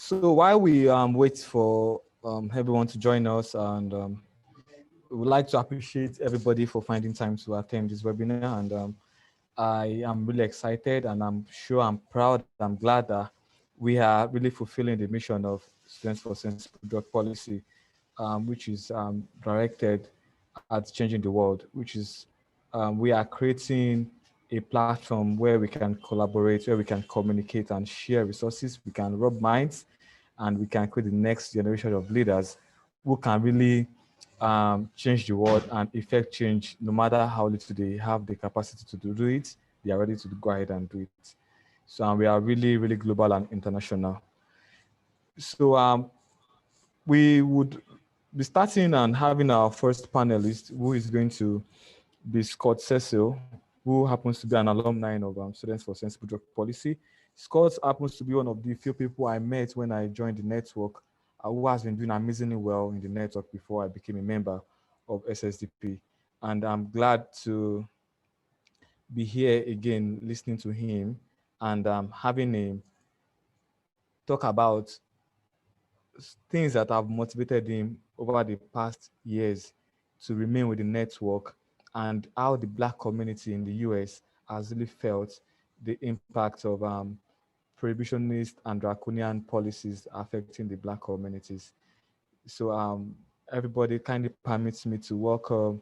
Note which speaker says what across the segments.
Speaker 1: So while we wait for everyone to join us, and we would like to appreciate everybody for finding time to attend this webinar. And I am really excited, and I'm sure I'm proud, I'm glad that we are really fulfilling the mission of Students for Sensible Drug Policy, which is directed at changing the world, which is we are creating a platform where we can collaborate, where we can communicate and share resources, we can rub minds, and we can create the next generation of leaders who can really change the world and effect change, no matter how little they have the capacity to do it, they are ready to go ahead and do it. So we are really, really global and international. So we would be starting and having our first panelist, who is going to be Scott Cecil, who happens to be an alumni of Students for Sensible Drug Policy. Scott happens to be one of the few people I met when I joined the network, who has been doing amazingly well in the network before I became a member of SSDP. And I'm glad to be here again, listening to him and having him talk about things that have motivated him over the past years to remain with the network, and how the Black community in the US has really felt the impact of prohibitionist and draconian policies affecting the Black communities. So everybody kindly permits me to welcome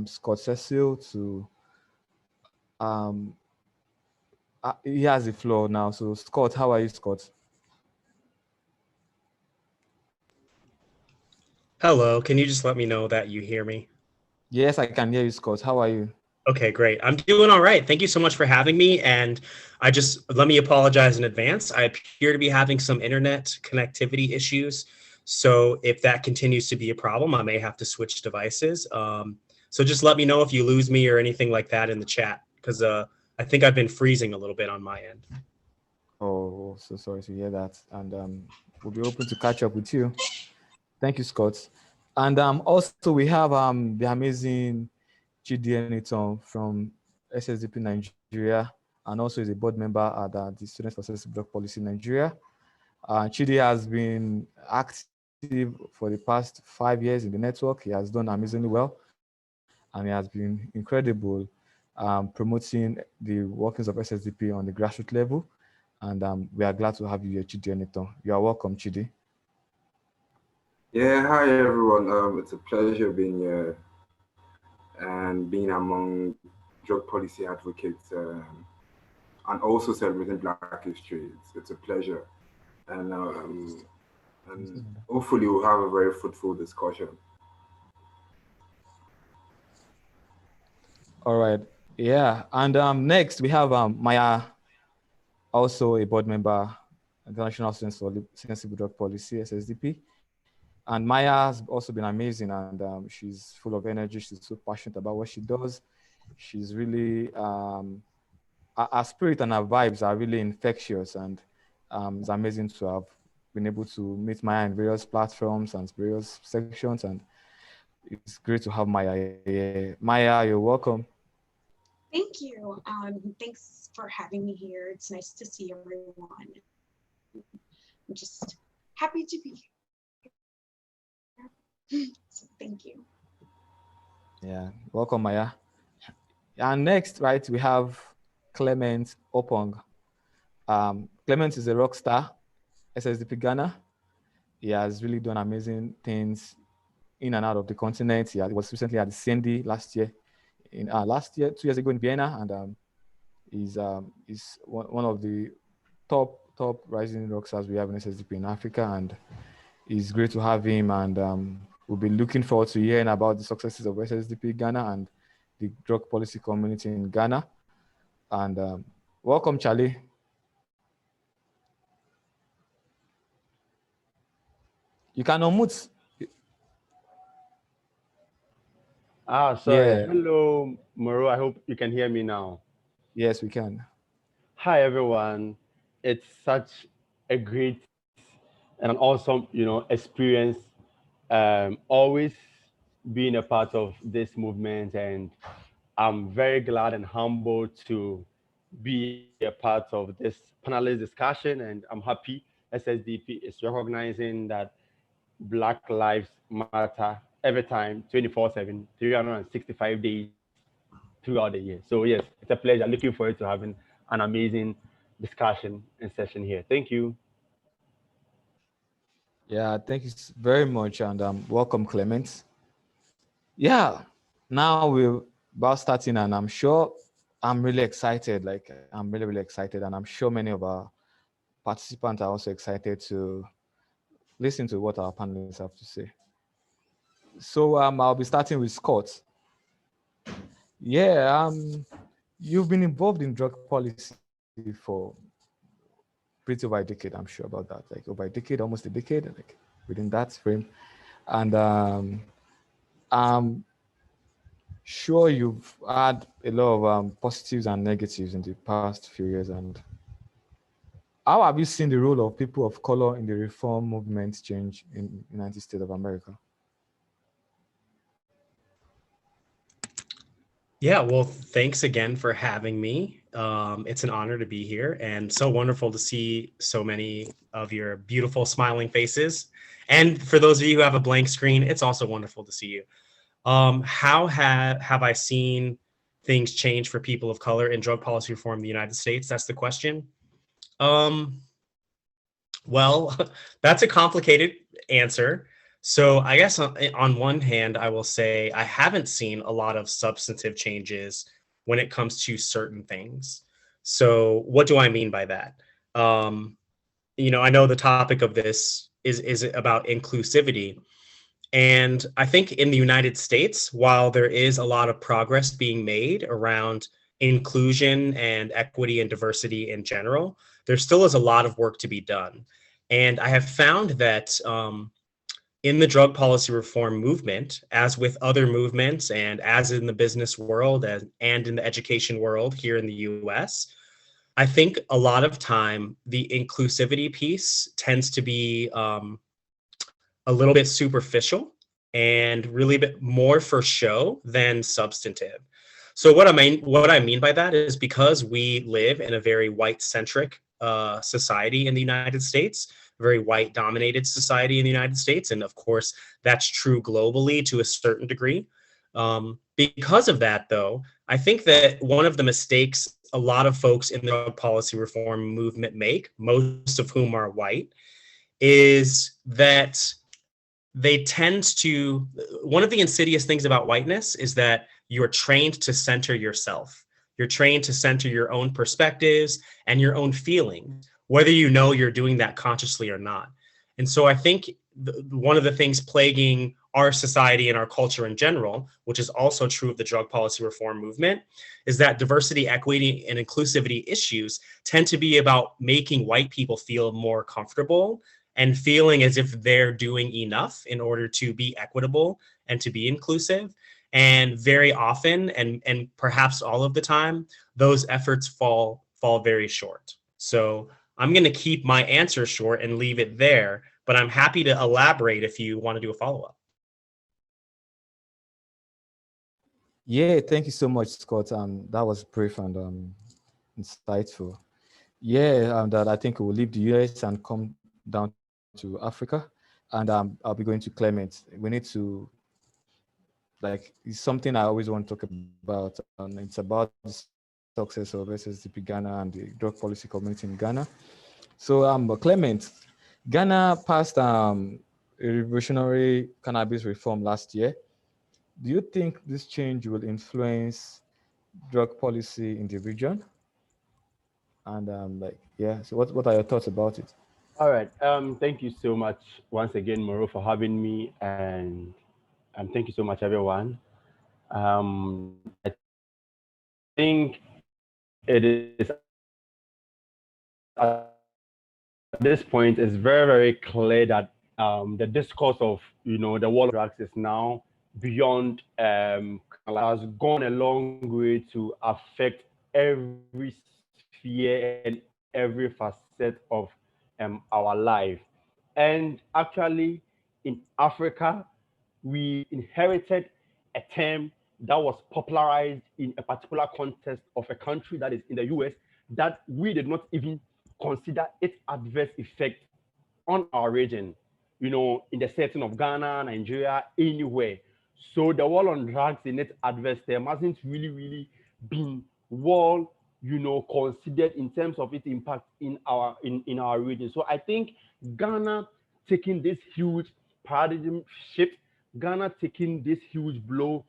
Speaker 1: Scott Cecil to, he has the floor now. So Scott, how are you, Scott?
Speaker 2: Hello, can you just let me know that you hear me?
Speaker 1: Yes, I can hear you, Scott. How are you?
Speaker 2: Okay, great. I'm doing all right. Thank you so much for having me. And let me apologize in advance. I appear to be having some internet connectivity issues. So if that continues to be a problem, I may have to switch devices. So just let me know if you lose me or anything like that in the chat, because I think I've been freezing a little bit on my end.
Speaker 1: Oh, so sorry to hear that. And we'll be open to catch up with you. Thank you, Scott. And also we have the amazing Chidi Enitan from SSDP Nigeria, and also is a board member at the Students for Sensible Drug Policy Nigeria. Chidi has been active for the past 5 years in the network. He has done amazingly well, and he has been incredible promoting the workings of SSDP on the grassroots level. And we are glad to have you here, Chidi Enitan. You are welcome, Chidi.
Speaker 3: Yeah, hi everyone. It's a pleasure being here and being among drug policy advocates and also celebrating Black history. It's a pleasure, and hopefully we'll have a very fruitful discussion.
Speaker 1: All right. Yeah. And next we have Maya, also a board member, International Students for Sensible Drug Policy, SSDP. And Maya has also been amazing, and she's full of energy. She's so passionate about what she does. She's really, her spirit and her vibes are really infectious, and it's amazing to have been able to meet Maya in various platforms and various sections, and it's great to have Maya here. Maya, you're welcome.
Speaker 4: Thank you. Thanks for having me here. It's nice to see everyone. I'm just happy to be here. So thank you.
Speaker 1: Yeah, welcome, Maya. And next, right, we have Clement Oppong. Clement is a rock star, SSDP Ghana. He has really done amazing things in and out of the continent. He was recently at the CND last year, 2 years ago in Vienna, and he's one of the top rising rock stars we have in SSDP in Africa, and it's great to have him. And we'll be looking forward to hearing about the successes of SSDP Ghana and the drug policy community in Ghana. And welcome, Charlie. You can unmute.
Speaker 5: Sorry.
Speaker 1: Yeah.
Speaker 5: Hello, Moro. I hope you can hear me now.
Speaker 1: Yes, we can.
Speaker 5: Hi, everyone. It's such a great and an awesome, experience. Always being a part of this movement, and I'm very glad and humbled to be a part of this panelist discussion. And I'm happy SSDP is recognizing that Black Lives Matter every time, 24/7, 365 days throughout the year. So yes, it's a pleasure. Looking forward to having an amazing discussion and session here. Thank you.
Speaker 1: Yeah, thank you very much, and welcome, Clement. Yeah, now we're about starting, and I'm sure I'm really excited. Like, I'm really, really excited, and I'm sure many of our participants are also excited to listen to what our panelists have to say. So I'll be starting with Scott. Yeah, you've been involved in drug policy for pretty over a decade. I'm sure about that. Like over a decade, almost a decade, like within that frame. And I'm sure you've had a lot of positives and negatives in the past few years. And how have you seen the role of people of color in the reform movement change in the United States of America?
Speaker 2: Yeah, well, thanks again for having me. It's an honor to be here and so wonderful to see so many of your beautiful smiling faces. And for those of you who have a blank screen, it's also wonderful to see you. How have I seen things change for people of color in drug policy reform in the United States? That's the question. Well, that's a complicated answer. So I guess on one hand, I will say I haven't seen a lot of substantive changes when it comes to certain things. So what do I mean by that? I know the topic of this is about inclusivity. And I think in the United States, while there is a lot of progress being made around inclusion and equity and diversity in general, there still is a lot of work to be done. And I have found that in the drug policy reform movement, as with other movements and as in the business world and in the education world here in the US, I think a lot of time the inclusivity piece tends to be a little bit superficial and really bit more for show than substantive. So what I mean by that is because we live in a very white-centric society in the United States, very white-dominated society in the United States, and of course that's true globally to a certain degree. Because of that, though, I think that one of the mistakes a lot of folks in the drug policy reform movement make, most of whom are white, is that they tend to, one of the insidious things about whiteness is that you're trained to center yourself. You're trained to center your own perspectives and your own feelings, whether you know you're doing that consciously or not. And so I think one of the things plaguing our society and our culture in general, which is also true of the drug policy reform movement, is that diversity, equity, and inclusivity issues tend to be about making white people feel more comfortable and feeling as if they're doing enough in order to be equitable and to be inclusive. And very often, and perhaps all of the time, those efforts fall very short. So I'm going to keep my answer short and leave it there, but I'm happy to elaborate if you want to do a follow-up.
Speaker 1: Yeah, thank you so much, Scott. That was brief and insightful. Yeah, that I think we'll leave the US and come down to Africa, and I'll be going to Clement. We need to, like, it's something I always want to talk about, and it's about the success of SSDP Ghana and the drug policy community in Ghana. So, Clement, Ghana passed a revolutionary cannabis reform last year. Do you think this change will influence drug policy in the region? And so what are your thoughts about it?
Speaker 5: All right. Thank you so much once again, Moro, for having me, and thank you so much, everyone. I think it is at this point it's very, very clear that the discourse of the war on drugs is now beyond has gone a long way to affect every sphere and every facet of our life. And actually, in Africa, we inherited a term that was popularized in a particular context of a country that is in the US that we did not even consider its adverse effect on our region, you know, in the setting of Ghana, Nigeria, anywhere. So the war on drugs in its adverse term hasn't really been well, you know, considered in terms of its impact in our region. So I think Ghana taking this huge paradigm shift, Ghana taking this huge blow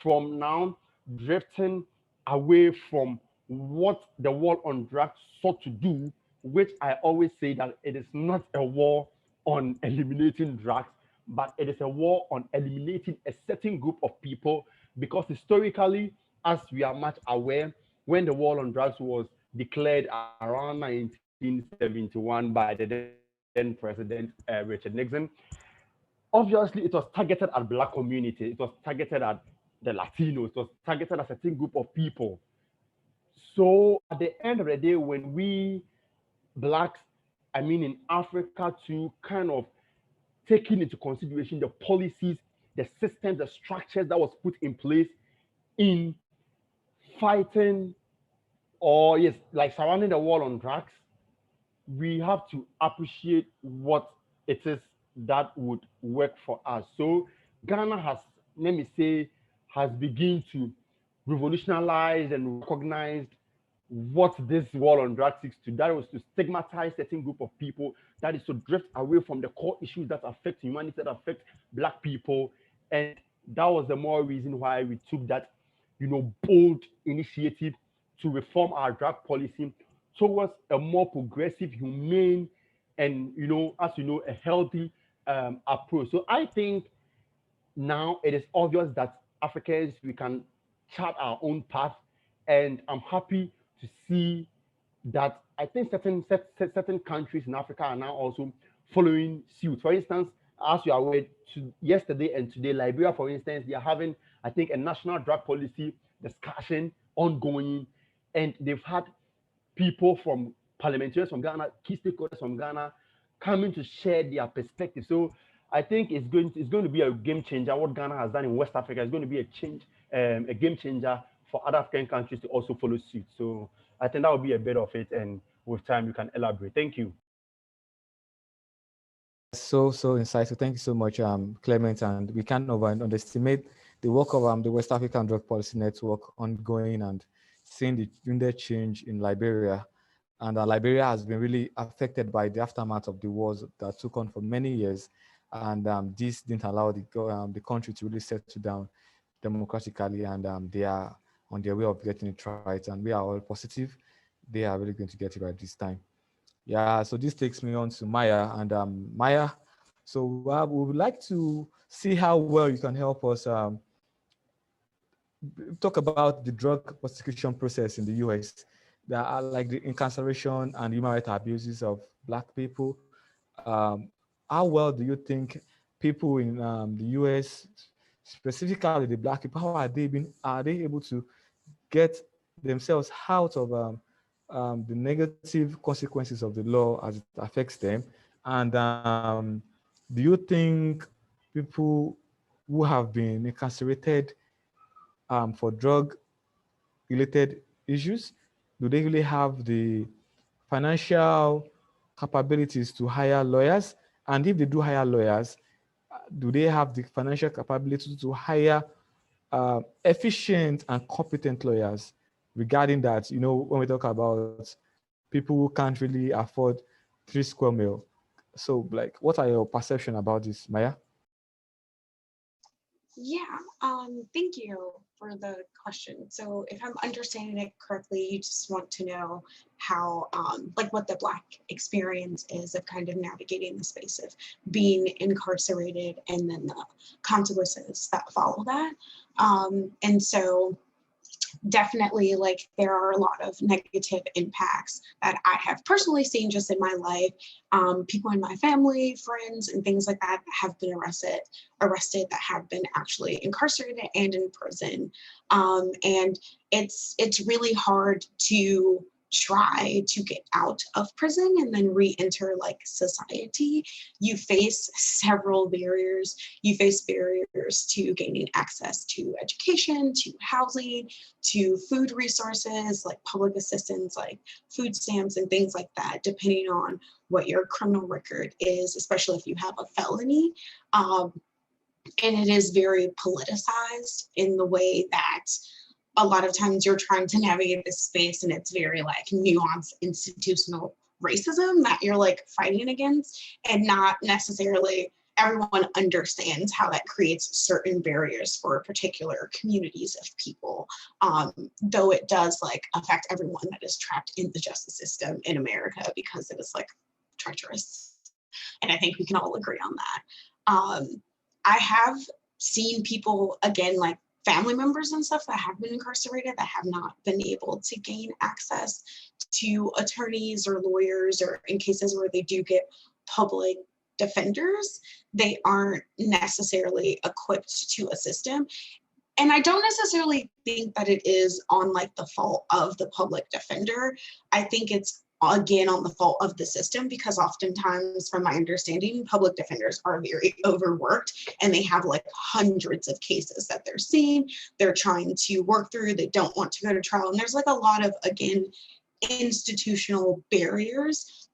Speaker 5: from now drifting away from what the war on drugs sought to do, which I always say that it is not a war on eliminating drugs, but it is a war on eliminating a certain group of people, because historically, as we are much aware, when the war on drugs was declared around 1971 by the then President Richard Nixon, obviously it was targeted at Black community, it was targeted at the Latinos, it was targeted at a certain group of people. So at the end of the day, when we Blacks, I mean in Africa, to kind of taking into consideration the policies, the systems, the structures that was put in place in fighting, or yes, like surrounding the war on drugs, we have to appreciate what it is that would work for us. So Ghana has, let me say, has begun to revolutionize and recognize what this war on drugs seeks to. That was to stigmatize certain group of people, that is to drift away from the core issues that affect humanity, that affect Black people. And that was the more reason why we took that, you know, bold initiative to reform our drug policy towards a more progressive, humane, and, you know, as you know, a healthy approach. So I think now it is obvious that Africans, we can chart our own path, and I'm happy to see that I think certain countries in Africa are now also following suit. For instance, as you are aware, yesterday and today, Liberia, for instance, they are having, I think, a national drug policy discussion ongoing, and they've had people from parliamentarians from Ghana, key stakeholders from Ghana, coming to share their perspective. So I think it's going to be a game changer. What Ghana has done in West Africa is going to be a game changer for other African countries to also follow suit. So I think that will be a bit of it, and with time you can elaborate. Thank you.
Speaker 1: So insightful. Thank you so much, Clement. And we can't underestimate the work of the West African Drug Policy Network ongoing and seeing the change in Liberia. And Liberia has been really affected by the aftermath of the wars that took on for many years. And this didn't allow the country to really settle down democratically. And they are on their way of getting it right. And we are all positive they are really going to get it right this time. Yeah, so this takes me on to Maya. And Maya, so we would like to see how well you can help us talk about the drug prosecution process in the US, that are like the incarceration and human rights abuses of Black people. How well do you think people in the US, specifically the Black people, how are they able to get themselves out of the negative consequences of the law as it affects them? And do you think people who have been incarcerated for drug-related issues, do they really have the financial capabilities to hire lawyers? And if they do hire lawyers, do they have the financial capability to hire efficient and competent lawyers regarding that? You know, when we talk about people who can't really afford 3 square meal. So, like, what are your perception about this, Maya?
Speaker 4: Yeah, thank you for the question. So if I'm understanding it correctly, you just want to know how, like what the Black experience is of kind of navigating the space of being incarcerated and then the consequences that follow that. And so definitely, like, there are a lot of negative impacts that I have personally seen just in my life. People in my family, friends, and things like that have been arrested that have been actually incarcerated and in prison. And it's really hard to try to get out of prison and then re-enter like society, you face several barriers. You face barriers to gaining access to education, to housing, to food resources like public assistance, like food stamps and things like that, depending on what your criminal record is, especially if you have a felony. And it is very politicized in the way that a lot of times you're trying to navigate this space and it's very like nuanced institutional racism that you're like fighting against, and not necessarily everyone understands how that creates certain barriers for particular communities of people, though it does like affect everyone that is trapped in the justice system in America because it is like treacherous. And I think we can all agree on that. I have seen people, again, like family members and stuff that have been incarcerated that have not been able to gain access to attorneys or lawyers, or in cases where they do get public defenders, they aren't necessarily equipped to assist them. And I don't necessarily think that it is on like the fault of the public defender. I think it's again on the fault of the system, because oftentimes, from my understanding, public defenders are very overworked and they have like hundreds of cases that they're seeing, they're trying to work through, they don't want to go to trial. And there's like a lot of, again, institutional barriers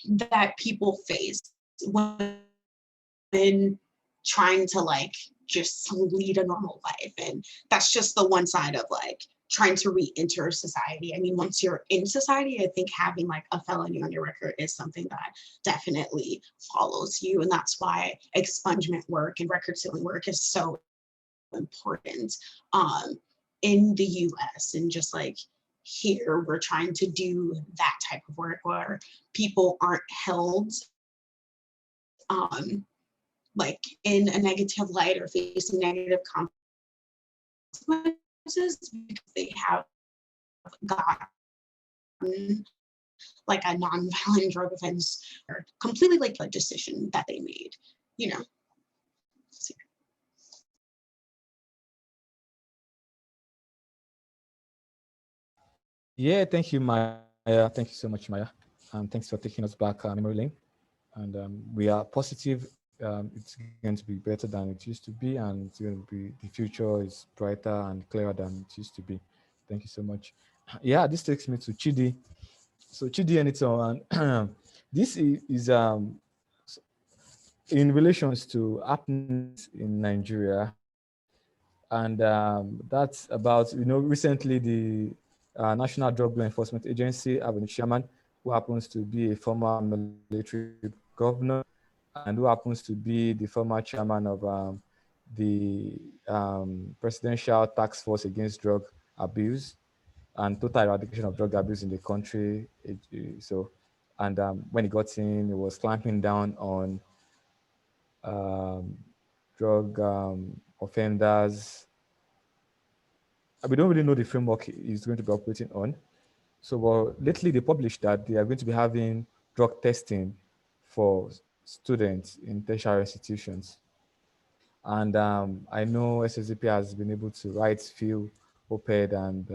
Speaker 4: that people face when trying to like just lead a normal life. And that's just the one side of like trying to re-enter society. I mean, once you're in society, I think having like a felony on your record is something that definitely follows you. And that's why expungement work and record sealing work is so important in the US. And just like here, we're trying to do that type of work where people aren't held like in a negative light or facing negative consequences because they have gotten like a non-violent drug offense or completely like a decision that they made, you know. So,
Speaker 1: Yeah, thank you, Maya. Thank you so much, Maya. Thanks for taking us back memory lane. And we are positive it's going to be better than it used to be, and it's going to be, the future is brighter and clearer than it used to be. Thank you so much. Yeah, this takes me to Chidi. So Chidi and Enitan, this is in relations to happenings in Nigeria, and that's about, you know, recently the National Drug Law Enforcement Agency have a chairman who happens to be a former military governor, and who happens to be the former chairman of the Presidential Task Force Against Drug Abuse and Total Eradication of Drug Abuse in the country. So, and when he got in, he was clamping down on drug offenders. We don't really know the framework he's going to be operating on. So, well, lately they published that they are going to be having drug testing for students in tertiary institutions. And I know SSDP has been able to write few op-ed, and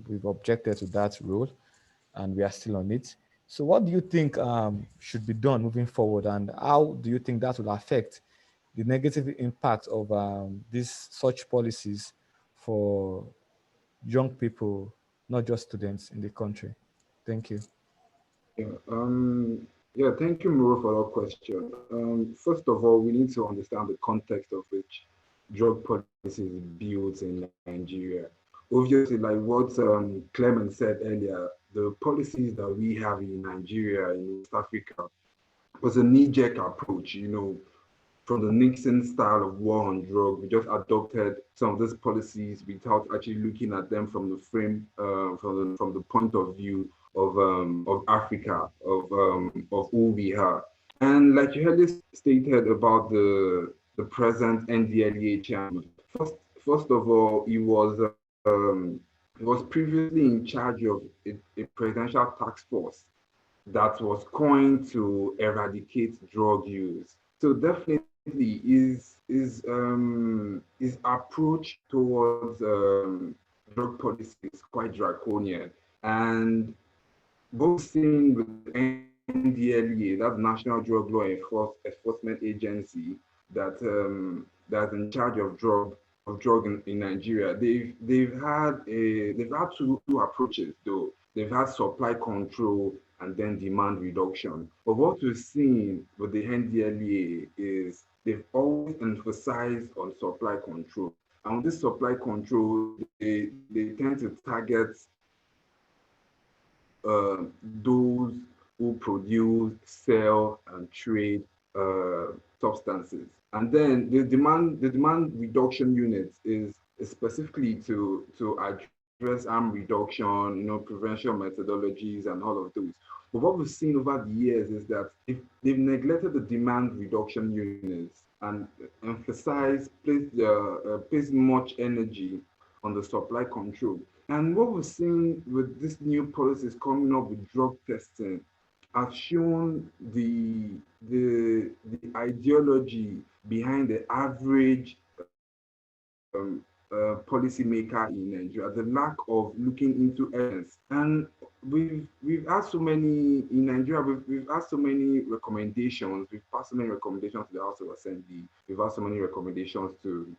Speaker 1: we've objected to that rule, and we are still on it. So what do you think should be done moving forward, and how do you think that will affect the negative impact of these such policies for young people, not just students in the country? Thank you.
Speaker 3: Yeah, thank you, Muro, for that question. First of all, we need to understand the context of which drug policy is built in Nigeria. Obviously, like what Clement said earlier, the policies that we have in Nigeria, in East Africa, was a knee-jerk approach, you know, from the Nixon style of war on drugs. We just adopted some of these policies without actually looking at them from the frame, from the point of view of Africa, of who we are. And like you earlier stated about the present NDLEA chairman, first of all, he was previously in charge of a presidential task force that was coined to eradicate drug use. So definitely his approach towards drug policy is quite draconian. And both seen with NDLEA, that's National Drug Law Enforcement Agency, that's in charge of drug in Nigeria. They've had two approaches though. They've had supply control and then demand reduction. But what we've seen with the NDLEA is they've always emphasized on supply control. And with this supply control, they tend to target those who produce, sell, and trade substances. And then the demand reduction unit is specifically to address harm reduction, prevention methodologies, and all of those. But what we've seen over the years is that if they've neglected the demand reduction units and placed much energy on the supply control. And what we're seeing with this new policies coming up with drug testing have shown the ideology behind the average policymaker in Nigeria, the lack of looking into evidence. And we've asked so many in Nigeria, we've asked so many recommendations, we've passed so many recommendations to the House of Assembly, we've asked so many recommendations to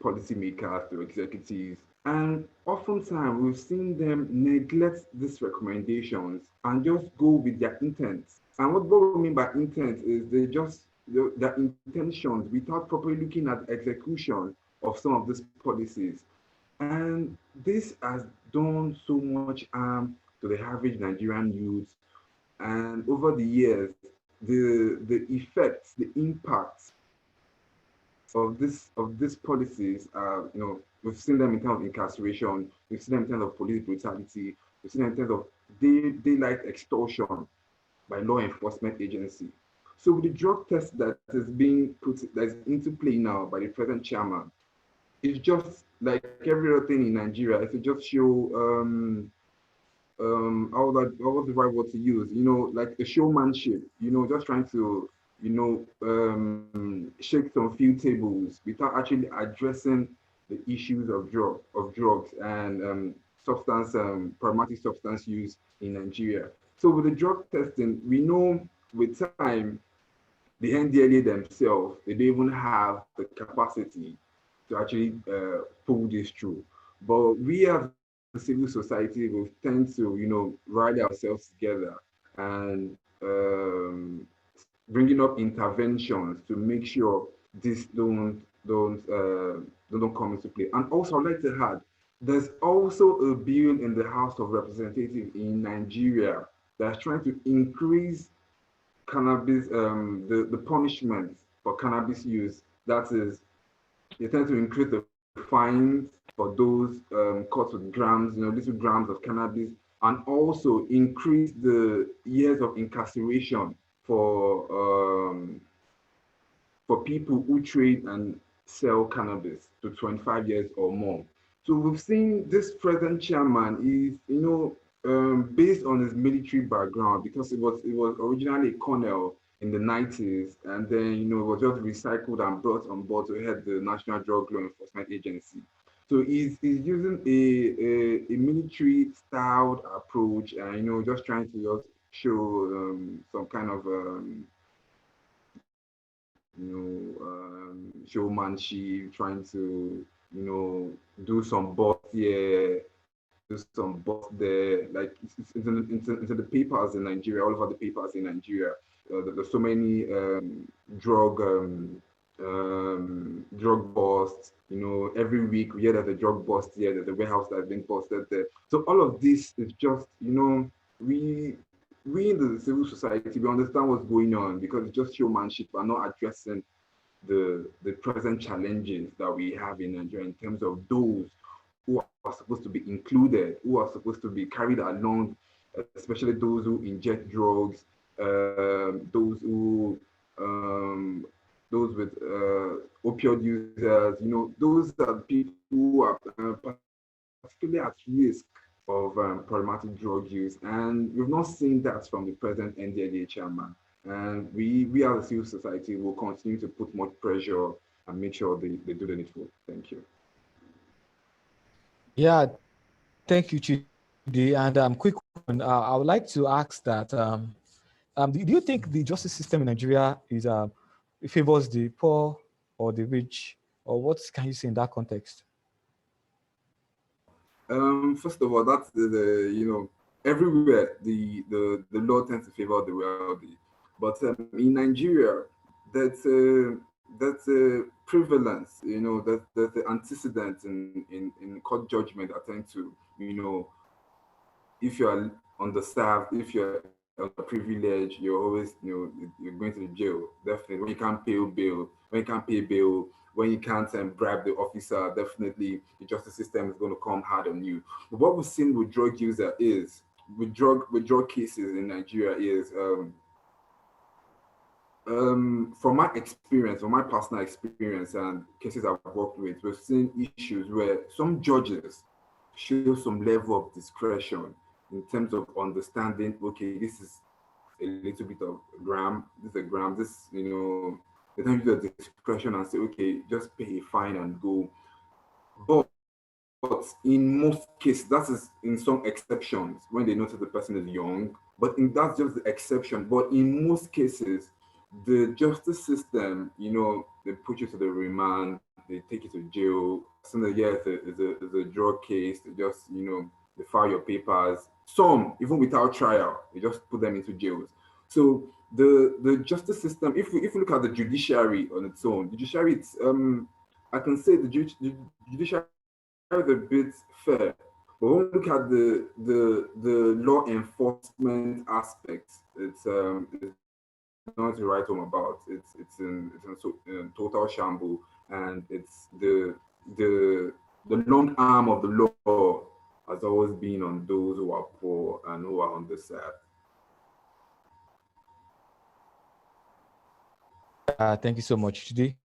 Speaker 3: policymakers, to executives. And oftentimes we've seen them neglect these recommendations and just go with their intent. And what we mean by intent is they just their intentions without properly looking at execution of some of these policies. And this has done so much harm to the average Nigerian youth. And over the years, the effects, the impacts of these policies are, we've seen them in terms of incarceration, we've seen them in terms of police brutality, we've seen them in terms of daylight extortion by law enforcement agency. So with the drug test that is being that's into play now by the present chairman, it's just like every other thing in Nigeria. It's to just show what was the right word to use? Like the showmanship. Just trying to shake some few tables without actually addressing the issues of drugs and problematic substance use in Nigeria. So with the drug testing, we know with time, the NDLA themselves, they don't even have the capacity to actually pull this through. But we as the civil society will tend to, rally ourselves together and bringing up interventions to make sure this don't come into play. And also, I'd like to add, there's also a bill in the House of Representatives in Nigeria that's trying to increase cannabis, the punishment for cannabis use. That is, they tend to increase the fines for those caught with grams, little grams of cannabis, and also increase the years of incarceration for people who trade and sell cannabis to 25 years or more. So we've seen this present chairman is, based on his military background, because it was originally a colonel in the 90s, and then it was just recycled and brought on board to head the National Drug Law Enforcement Agency. So he's using a military styled approach, and just trying to just show some kind of showmanship, trying to do some bots here, do some bots there. Like it's into the papers in Nigeria, all over the papers in Nigeria. There's so many drug busts. Every week we hear there's a drug bust here, there's a warehouse that's been busted there. So all of this is just, we in the civil society, we understand what's going on because it's just showmanship. We're not addressing the present challenges that we have in Nigeria in terms of those who are supposed to be included, who are supposed to be carried along, especially those who inject drugs, those with opioid users, those are people who are particularly at risk of problematic drug use. And we've not seen that from the present NDLEA chairman. And we as a civil society will continue to put more pressure and make sure they do the needful. Thank you.
Speaker 1: Yeah, thank you, Chidi. And quick on, I would like to ask that, do you think the justice system in Nigeria is it favors the poor or the rich, or what can you say in that context?
Speaker 3: First of all, that's everywhere the law tends to favor the wealthy, but in Nigeria, that's a prevalence. There's the antecedent in court judgment that tend to, if you're underserved, if you're privileged, you're always, you're going to the jail. Definitely, when you can't pay bail, when you can't bribe the officer, definitely the justice system is going to come hard on you. But what we've seen with drug user is, with drug cases in Nigeria is, from my experience, from my personal experience and cases I've worked with, we've seen issues where some judges show some level of discretion in terms of understanding, okay, this is a little bit of gram, this is a gram, they don't use the discretion and say, okay, just pay a fine and go. But in most cases, that is in some exceptions when they notice the person is young, that's just the exception. But in most cases, the justice system, they put you to the remand, they take you to jail. As soon as it's a drug case, they just, they file your papers. Some, even without trial, they just put them into jails. So the justice system, if we look at the judiciary on its own, the judiciary, it's, I can say the judiciary is a bit fair. But when we look at the law enforcement aspects, it's not to write home about. It's in total shambles, and it's the long arm of the law has always been on those who are poor and who are underserved.
Speaker 1: Thank you so much, Chidi.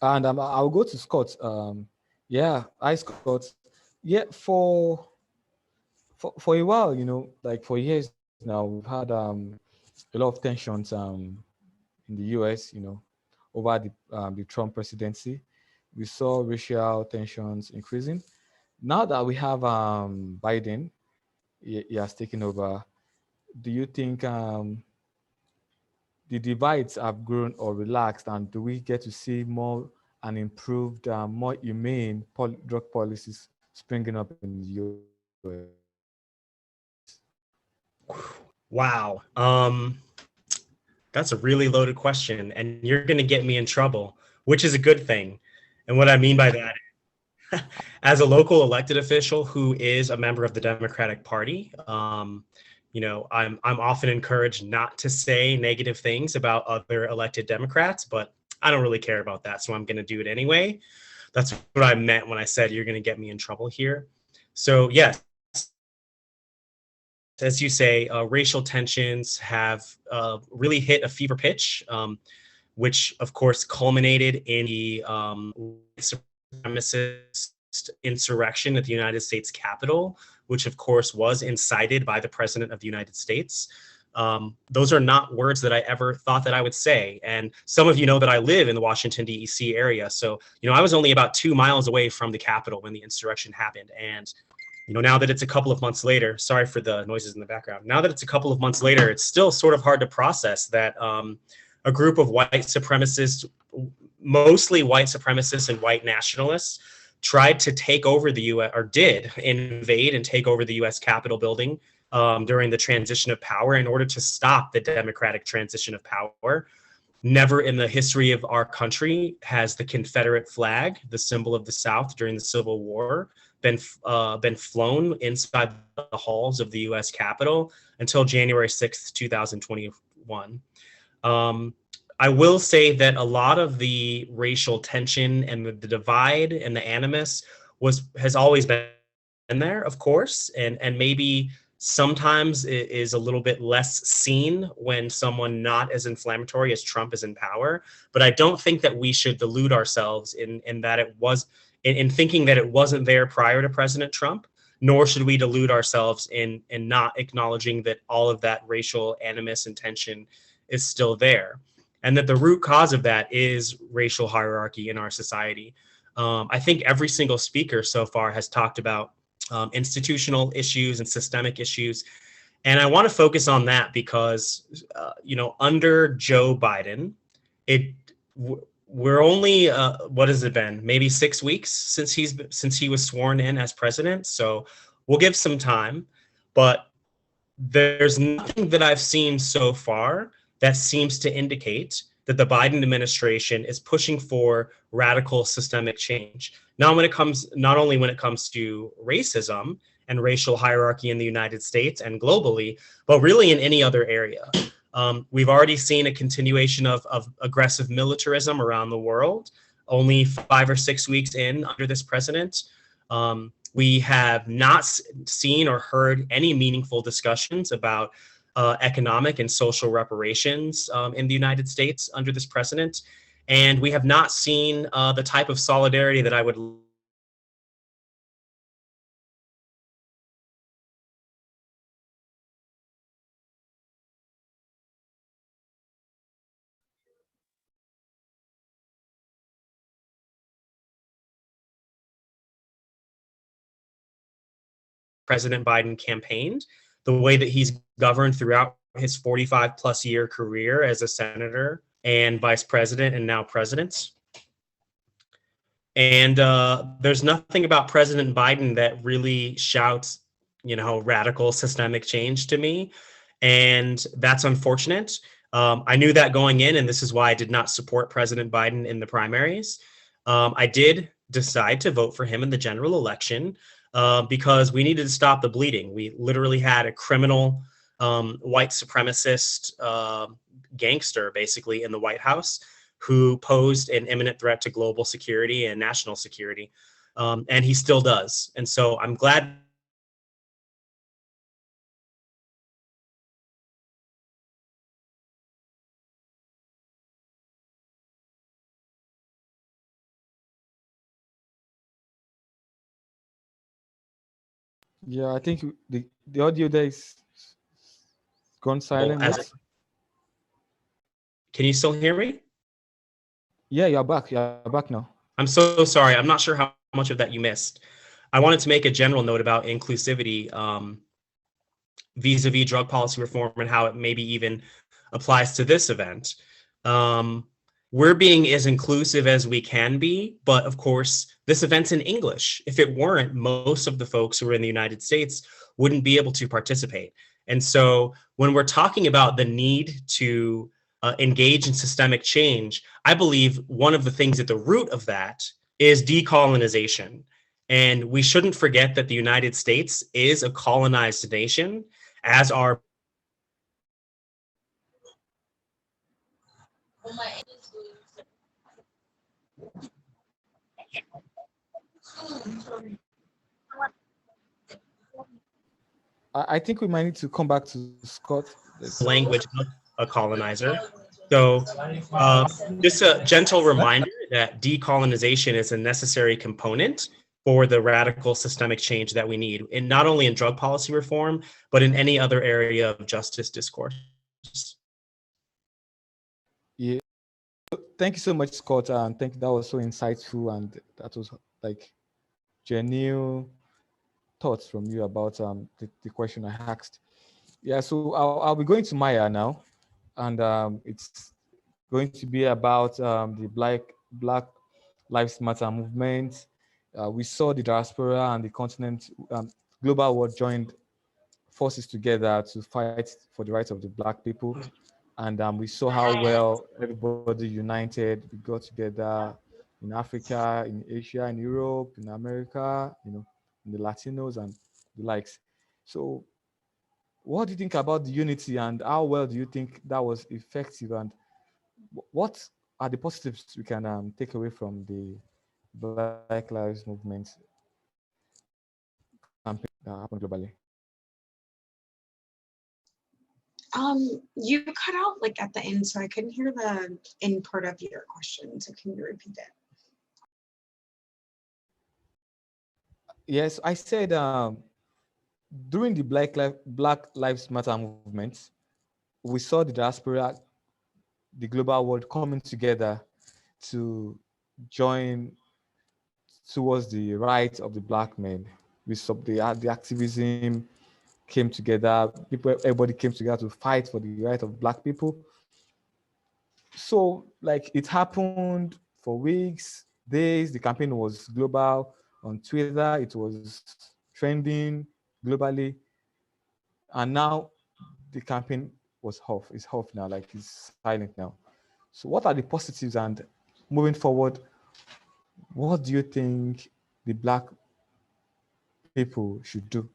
Speaker 1: And I'll go to Scott. Hi, Scott. Yeah, for a while, like for years now, we've had a lot of tensions in the US, over the Trump presidency. We saw racial tensions increasing. Now that we have Biden, he has taken over, do you think the divides have grown or relaxed, and do we get to see more and improved, more humane drug policies springing up in the US?
Speaker 2: Wow. That's a really loaded question, and you're going to get me in trouble, which is a good thing. And what I mean by that, as a local elected official who is a member of the Democratic Party, I'm often encouraged not to say negative things about other elected Democrats, but I don't really care about that, so I'm going to do it anyway. That's what I meant when I said you're going to get me in trouble here. So yes, as you say, racial tensions have really hit a fever pitch, which of course culminated in the supremacist insurrection at the United States Capitol, which of course was incited by the President of the United States. Those are not words that I ever thought that I would say. And some of you know that I live in the Washington, D.C. area. So, I was only about 2 miles away from the Capitol when the insurrection happened. And now that it's a couple of months later, sorry for the noises in the background. Now that it's a couple of months later, it's still sort of hard to process that a group of white supremacists, mostly white supremacists and white nationalists, tried to take over the U.S. or did invade and take over the U.S. Capitol building during the transition of power in order to stop the democratic transition of power. Never in the history of our country has the Confederate flag, the symbol of the South during the Civil War, been flown inside the halls of the U.S. Capitol until January 6th, 2021. I will say that a lot of the racial tension and the divide and the animus has always been there, of course, and maybe sometimes it is a little bit less seen when someone not as inflammatory as Trump is in power. But I don't think that we should delude ourselves in that it was in thinking that it wasn't there prior to President Trump, nor should we delude ourselves in not acknowledging that all of that racial animus and tension is still there, and that the root cause of that is racial hierarchy in our society. I think every single speaker so far has talked about institutional issues and systemic issues. And I want to focus on that because, under Joe Biden, we're only, what has it been? Maybe 6 weeks since he was sworn in as president. So we'll give some time, but there's nothing that I've seen so far that seems to indicate that the Biden administration is pushing for radical systemic change. Not only when it comes to racism and racial hierarchy in the United States and globally, but really in any other area. We've already seen a continuation of aggressive militarism around the world, only 5 or 6 weeks in under this president. We have not seen or heard any meaningful discussions about economic and social reparations in the United States under this president. And we have not seen the type of solidarity that I would President Biden campaigned, the way that he's governed throughout his 45 plus year career as a senator and vice president and now president. And there's nothing about President Biden that really shouts, radical systemic change to me. And that's unfortunate. I knew that going in, and this is why I did not support President Biden in the primaries. I did decide to vote for him in the general election because we needed to stop the bleeding. We literally had a criminal white supremacist gangster, basically, in the White House who posed an imminent threat to global security and national security. And he still does. And so I'm glad
Speaker 1: Yeah, I think the audio there is gone silent.
Speaker 2: Can you still hear me?
Speaker 1: Yeah, you're back. You're back now.
Speaker 2: I'm so sorry. I'm not sure how much of that you missed. I wanted to make a general note about inclusivity vis-a-vis drug policy reform and how it maybe even applies to this event. We're being as inclusive as we can be, but of course, this event's in English. If it weren't, most of the folks who are in the United States wouldn't be able to participate. And so when we're talking about the need to engage in systemic change, I believe one of the things at the root of that is decolonization. And we shouldn't forget that the United States is a colonized nation, as are
Speaker 1: I think we might need to come back to Scott.
Speaker 2: language of a colonizer. So just a gentle reminder that decolonization is a necessary component for the radical systemic change that we need, and not only in drug policy reform, but in any other area of justice discourse.
Speaker 1: Yeah. Thank you so much, Scott. And thank you. That was so insightful, and that was like genuine thoughts from you about the question I asked. Yeah, so I'll be going to Maya now, and it's going to be about the Black Lives Matter movement. We saw the diaspora and the continent, global world joined forces together to fight for the rights of the Black people. And we saw how well everybody united. We got together in Africa, in Asia, in Europe, in America, in the Latinos and the likes. So what do you think about the unity, and how well do you think that was effective, and what are the positives we can take away from the Black Lives Movement campaign that happened globally?
Speaker 4: You cut out like at the end, so I couldn't hear the end part of your question. So can you repeat it?
Speaker 1: Yes, I said during the Black Lives Matter movement, we saw the diaspora, the global world coming together to join towards the rights of the Black men. We saw the activism, came together. Everybody came together to fight for the right of Black people. So, like, it happened for weeks, days. The campaign was global. On Twitter, it was trending globally. And now the campaign was off. It's off now, like it's silent now. So what are the positives, and moving forward, what do you think the Black people should do?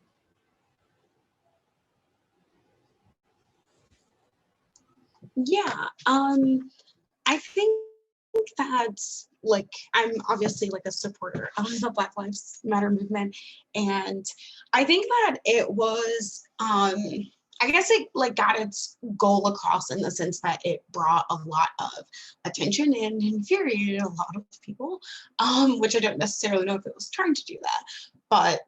Speaker 4: Yeah, I think that, like, I'm obviously like a supporter of the Black Lives Matter movement, and I think that it was I guess it like got its goal across in the sense that it brought a lot of attention and infuriated a lot of people, which I don't necessarily know if it was trying to do that, but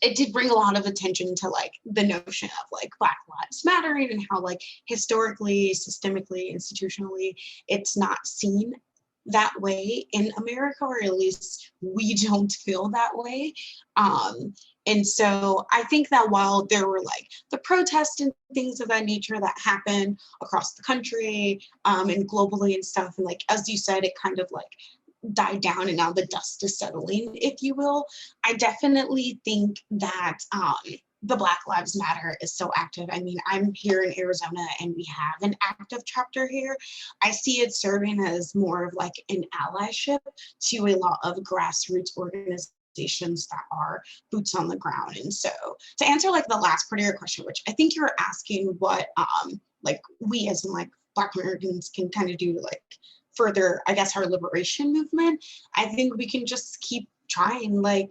Speaker 4: it did bring a lot of attention to like the notion of like Black Lives Mattering and how like historically, systemically, institutionally, it's not seen that way in America, or at least we don't feel that way. And so I think that while there were like the protests and things of that nature that happened across the country and globally and stuff, and like as you said, it kind of like died down and now the dust is settling, if you will. I definitely think that the Black Lives Matter is so active. I mean, I'm here in Arizona and we have an active chapter here. I see it serving as more of like an allyship to a lot of grassroots organizations that are boots on the ground. And so to answer like the last part of your question, which I think you were asking what like we as in like Black Americans can kind of do to like further, I guess, our liberation movement, I think we can just keep trying. Like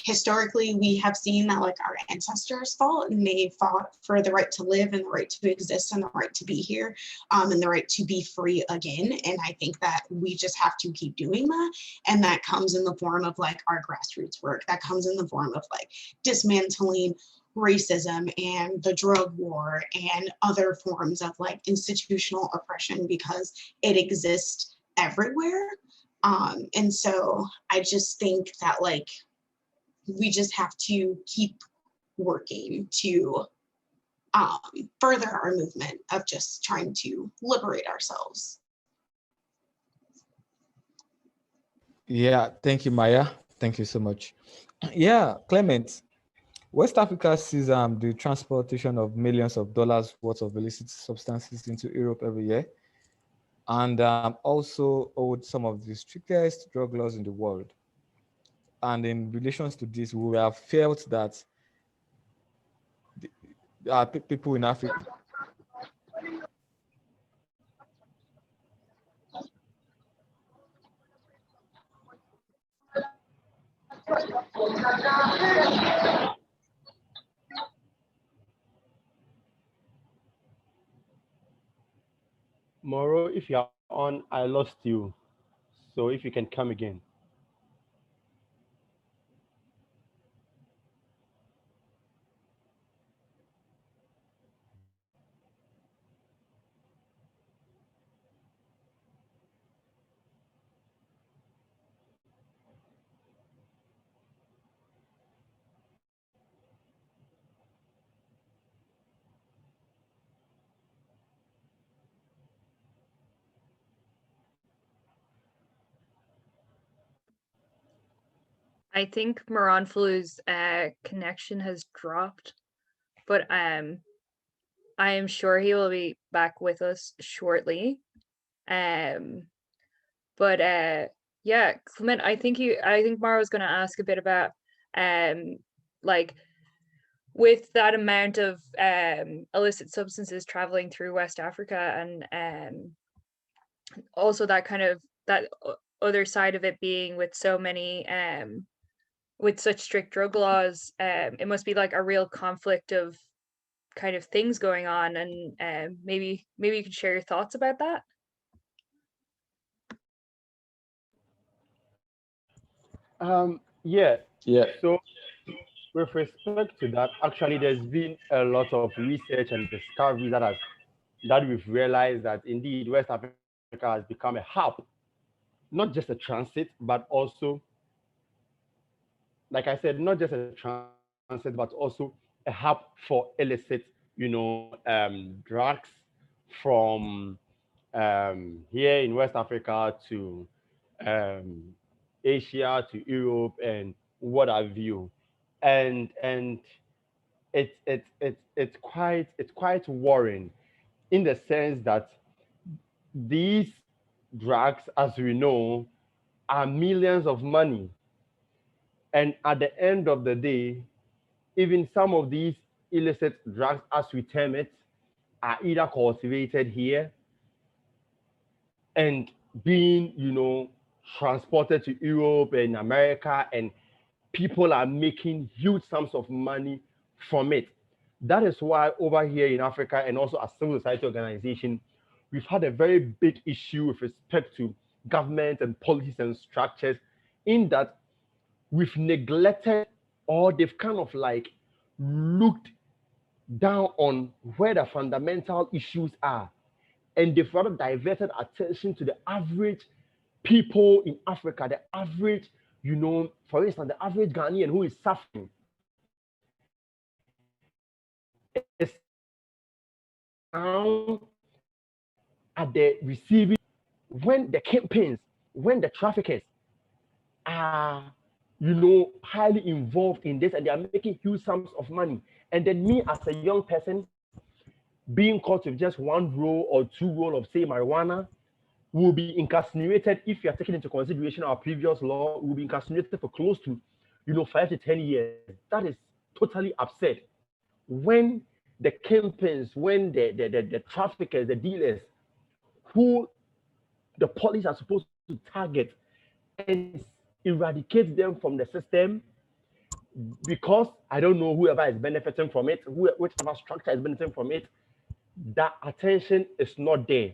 Speaker 4: historically, we have seen that like our ancestors fought, and they fought for the right to live and the right to exist and the right to be here and the right to be free again. And I think that we just have to keep doing that. And that comes in the form of like our grassroots work. That comes in the form of like dismantling racism and the drug war and other forms of like institutional oppression, because it exists everywhere. And so I just think that like we just have to keep working to further our movement of just trying to liberate ourselves.
Speaker 1: Yeah, thank you, Maya. Thank you so much. Yeah, Clement, West Africa sees the transportation of millions of dollars worth of illicit substances into Europe every year, and also owed some of the strictest drug laws in the world. And in relations to this, we have felt that people in Africa.
Speaker 5: Moro, if you're on, I lost you. So if you can come again.
Speaker 6: I think Moronfolu's connection has dropped, but I am sure he will be back with us shortly. But yeah, Clement, I think Mara was going to ask a bit about like with that amount of illicit substances traveling through West Africa, and also that kind of that other side of it being with so many with such strict drug laws, it must be like a real conflict of kind of things going on, and maybe you could share your thoughts about that.
Speaker 5: Yeah.
Speaker 1: Yeah.
Speaker 5: So with respect to that, actually, there's been a lot of research and discovery that we've realized that indeed West Africa has become a hub, not just a transit, but also, like I said, not just a transit, but also a a hub for illicit, drugs from here in West Africa to um, Asia to Europe and what have you, and it's quite worrying in the sense that these drugs, as we know, are millions of money, and at the end of the day, even some of these illicit drugs, as we term it, are either cultivated here and being, transported to Europe and America, and people are making huge sums of money from it. That is why over here in Africa and also as civil society organization, we've had a very big issue with respect to government and policies and structures, in that we've neglected, or they've kind of like looked down on where the fundamental issues are, and they've rather diverted attention to the average people in Africa, the average, for instance, the average Ghanaian who is suffering. Is now at the receiving, when the campaigns, when the traffickers are, highly involved in this, and they are making huge sums of money. And then me as a young person being caught with just one roll or two roll of, say, marijuana, will be incarcerated. If you are taking into consideration our previous law, will be incarcerated for close to, 5 to 10 years. That is totally absurd. When the campaigns, when the traffickers, the dealers, who the police are supposed to target and eradicate them from the system, because I don't know whoever is benefiting from it, whichever structure is benefiting from it, that attention is not there.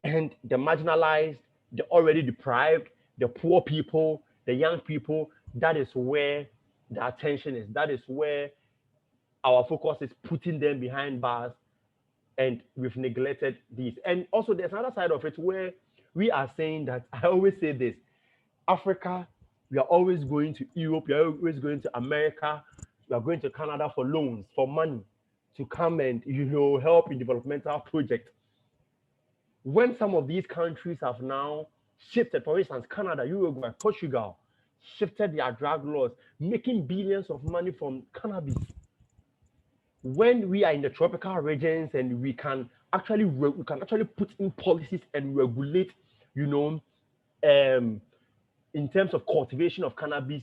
Speaker 5: And the marginalized, the already deprived, the poor people, the young people, that is where the attention is. That is where our focus is, putting them behind bars, and we've neglected these. And also there's another side of it where we are saying that, I always say this, Africa, we are always going to Europe, we are always going to America, we are going to Canada for loans, for money, to come and, help in developmental projects. When some of these countries have now shifted, for instance, Canada, Uruguay, Portugal, shifted their drug laws, making billions of money from cannabis. When we are in the tropical regions, and we can actually put in policies and regulate, in terms of cultivation of cannabis,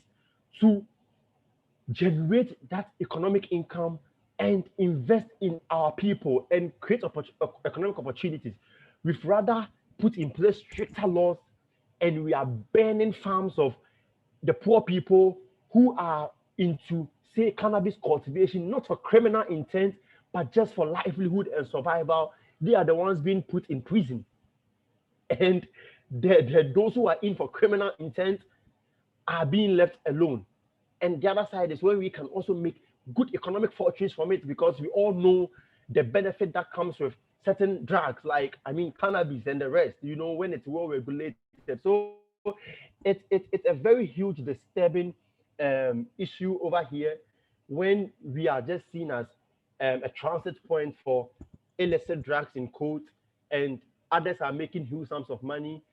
Speaker 5: to generate that economic income and invest in our people and create economic opportunities. We've rather put in place stricter laws, and we are burning farms of the poor people who are into, say, cannabis cultivation, not for criminal intent, but just for livelihood and survival. They are the ones being put in prison. And those who are in for criminal intent are being left alone. And the other side is where we can also make good economic fortunes from it, because we all know the benefit that comes with certain drugs, like, cannabis and the rest, when it's well regulated. So it's a very huge, disturbing issue over here, when we are just seen as a transit point for illicit drugs, in quote, and others are making huge sums of money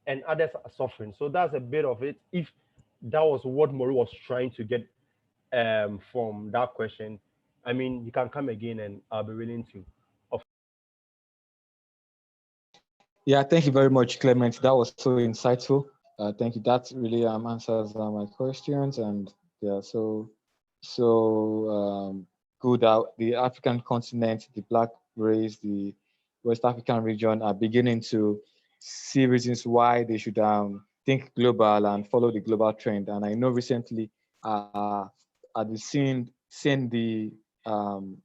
Speaker 5: and others are suffering. So that's a bit of it. If that was what Moro was trying to get from that question, you can come again and I'll be willing to.
Speaker 1: Yeah, thank you very much, Clement. That was so insightful. Thank you. That really answers my questions, and yeah, so good. The African continent, the Black race, the West African region are beginning to see reasons why they should think global and follow the global trend. And I know recently at the scene the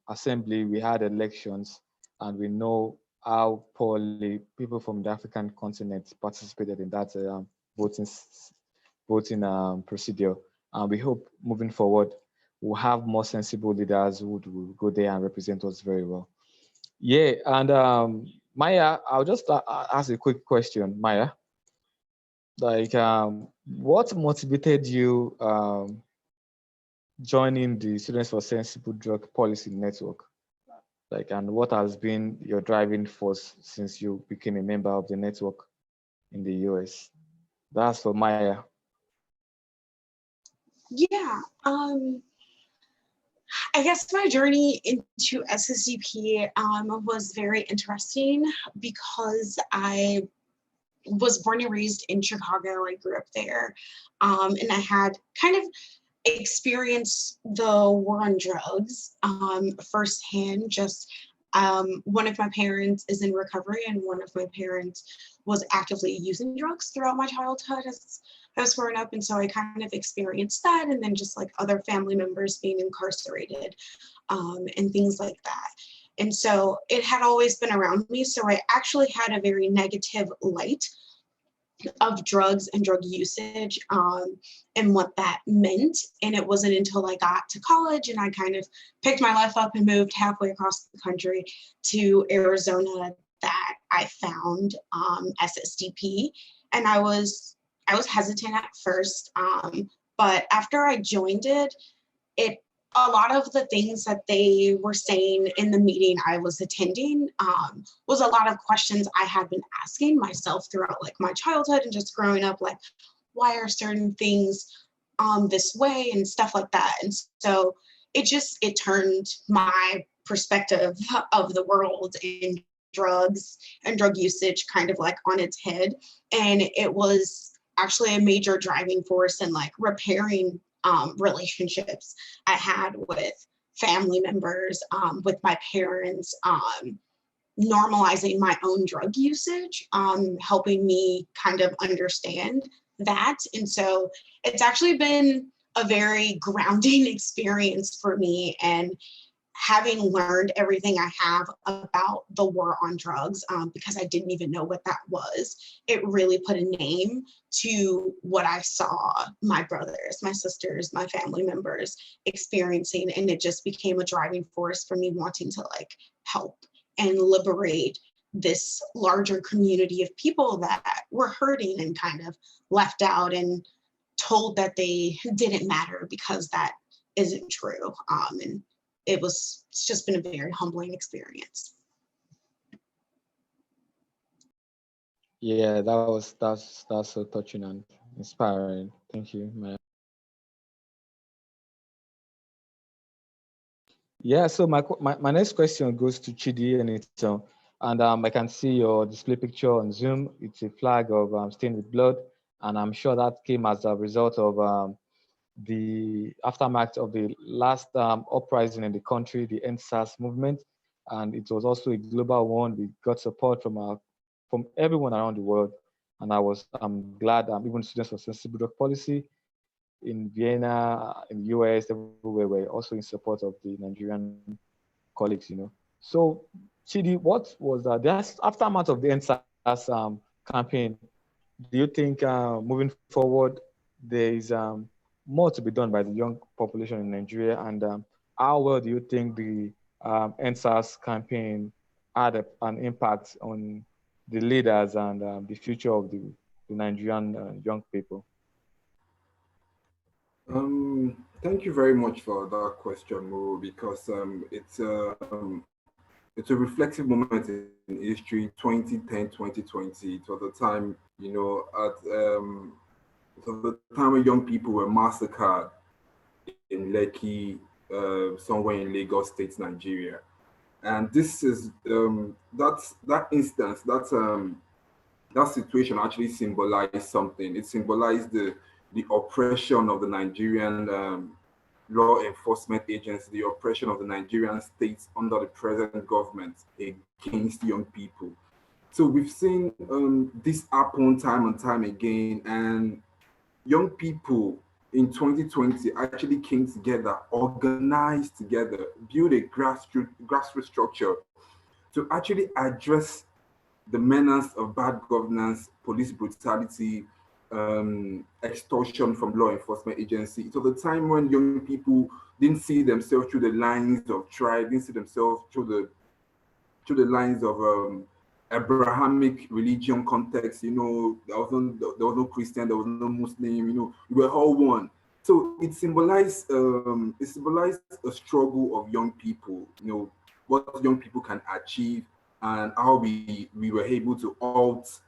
Speaker 1: assembly, we had elections, and we know how poorly people from the African continent participated in that voting procedure. And we hope moving forward, we'll have more sensible leaders who will go there and represent us very well. Yeah, and Maya, I'll just ask a quick question, Maya. Like, what motivated you joining the Students for Sensible Drug Policy Network? Like, and what has been your driving force since you became a member of the network in the US? That's for Maya.
Speaker 4: Yeah, I guess my journey into SSDP was very interesting because I was born and raised in Chicago. I grew up there, and I had kind of experienced the war on drugs firsthand. Just one of my parents is in recovery, and one of my parents was actively using drugs throughout my childhood as I was growing up. And so I kind of experienced that, and then just like other family members being incarcerated and things like that. And so it had always been around me. So I actually had a very negative light of drugs and drug usage and what that meant. And it wasn't until I got to college and I kind of picked my life up and moved halfway across the country to Arizona that I found SSDP. And I was hesitant at first, but after I joined it, a lot of the things that they were saying in the meeting I was attending was a lot of questions I had been asking myself throughout like my childhood and just growing up, like, why are certain things this way and stuff like that. And so it turned my perspective of the world and drugs and drug usage kind of like on its head. And it was actually a major driving force in like repairing relationships I had with family members, with my parents, normalizing my own drug usage, helping me kind of understand that. And so it's actually been a very grounding experience for me. And having learned everything I have about the war on drugs, because I didn't even know what that was, it really put a name to what I saw my brothers, my sisters, my family members experiencing. And it just became a driving force for me wanting to like help and liberate this larger community of people that were hurting and kind of left out and told that they didn't matter, because that isn't true. And it's just been a very humbling experience.
Speaker 1: Yeah, that's so touching and inspiring. Thank you, Maya. Yeah, so my next question goes to Chidi and Enitan. And I can see your display picture on Zoom. It's a flag of stained with blood. And I'm sure that came as a result of the aftermath of the last uprising in the country, the NSAS movement. And it was also a global one. We got support from everyone around the world. And I'm glad even Students for Sensible Drug Policy in Vienna, in the US, everywhere were also in support of the Nigerian colleagues, So, Chidi, what was the aftermath of the NSAS campaign? Do you think moving forward, there is more to be done by the young population in Nigeria? And how well do you think the NSAS campaign had an impact on the leaders and the future of the Nigerian young people?
Speaker 3: Thank you very much for that question, Mo, because it's a reflexive moment in history, 2010, 2020. It was the time, it was the time when young people were massacred in Lekki, somewhere in Lagos State, Nigeria. And this is that instance, that situation actually symbolized something. It symbolized the oppression of the Nigerian law enforcement agency, the oppression of the Nigerian states under the present government against young people. So we've seen this happen time and time again, and young people in 2020 actually came together, organized together, built a grassroots structure to actually address the menace of bad governance, police brutality, extortion from law enforcement agency. It was a time when young people didn't see themselves through the lines of tribe, didn't see themselves through the lines of Abrahamic religion context. There was no Christian, there was no Muslim. We were all one. So it symbolized a struggle of young people, what young people can achieve and how we were able to halt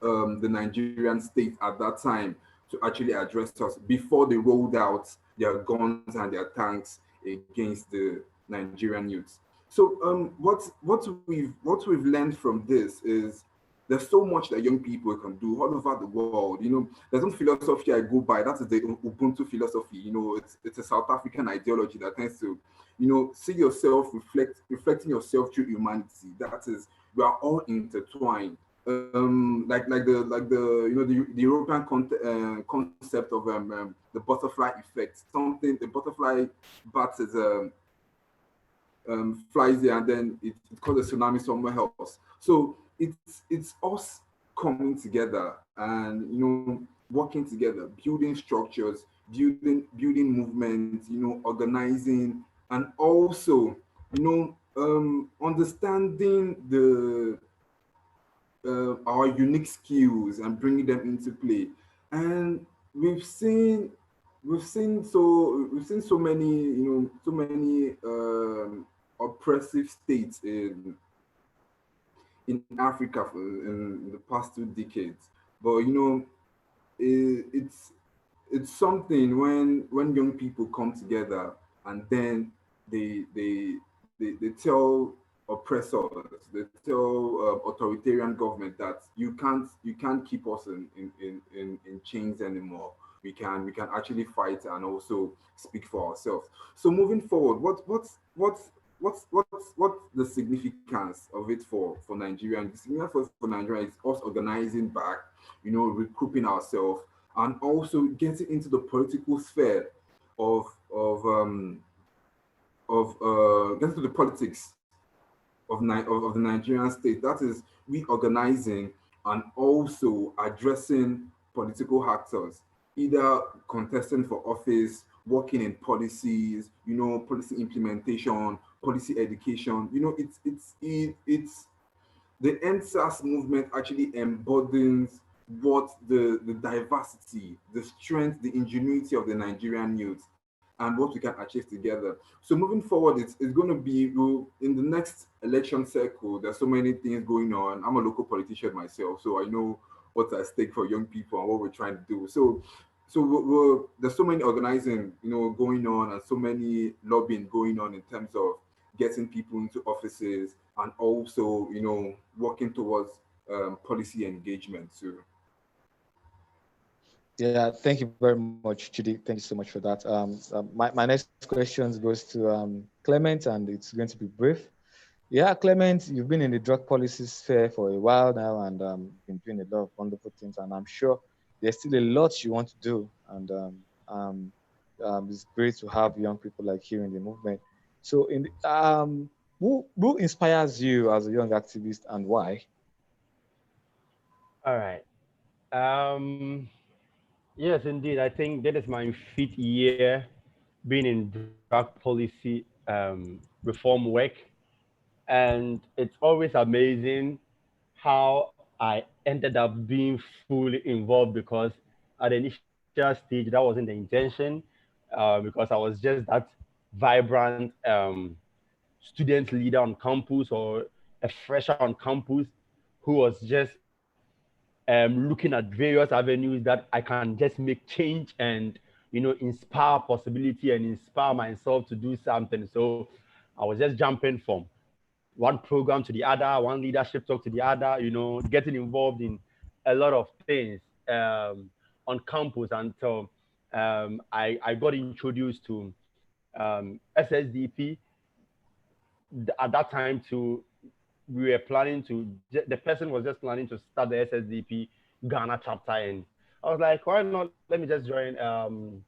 Speaker 3: the Nigerian state at that time to actually address us before they rolled out their guns and their tanks against the Nigerian youths. So what we've learned from this is there's so much that young people can do all over the world. There's one philosophy I go by, that is the Ubuntu philosophy. It's a South African ideology that tends to, see yourself, reflecting yourself through humanity. That is, we are all intertwined. The European concept of the butterfly effect. The butterfly bats is flies there, and then it causes a tsunami somewhere else. So it's us coming together and working together, building structures, building movements, organizing, and also understanding our unique skills and bringing them into play. And we've seen so many oppressive states in Africa in the past 2 decades. But it's something when young people come together and then they tell oppressors, they tell authoritarian government that you can't keep us in chains anymore. We can actually fight and also speak for ourselves. So moving forward, what's the significance of it for Nigeria? The significance for Nigeria is us organizing back, recouping ourselves, and also getting into the political sphere of getting to the politics of the Nigerian state. That is, reorganizing and also addressing political actors, either contesting for office, working in policies, policy implementation, policy education. It's the NSAS movement actually embodies what the diversity, the strength, the ingenuity of the Nigerian youth and what we can achieve together. So moving forward, it's going to be, in the next election cycle, there's so many things going on. I'm a local politician myself, so I know what's at stake for young people and what we're trying to do. So there's so many organizing, going on, and so many lobbying going on in terms of getting people into offices and also, working towards policy engagement too.
Speaker 1: Yeah, thank you very much, Chidi. Thank you so much for that. My next question goes to Clement, and it's going to be brief. Yeah, Clement, you've been in the drug policy sphere for a while now, and been doing a lot of wonderful things, and I'm sure there's still a lot you want to do. And it's great to have young people like you in the movement. So, who inspires you as a young activist, and why?
Speaker 5: All right. Yes, indeed. I think that is my 5th year being in drug policy reform work. And it's always amazing how I ended up being fully involved, because at the initial stage, that wasn't the intention, because I was just that vibrant student leader on campus, or a fresher on campus who was just looking at various avenues that I can just make change and inspire possibility and inspire myself to do something. So I was just jumping from one program to the other, one leadership talk to the other, getting involved in a lot of things on campus until I got introduced to SSDP. At that time, we were planning to, the person was just planning to start the SSDP Ghana chapter, and I was like, why not? Let me just join. I'm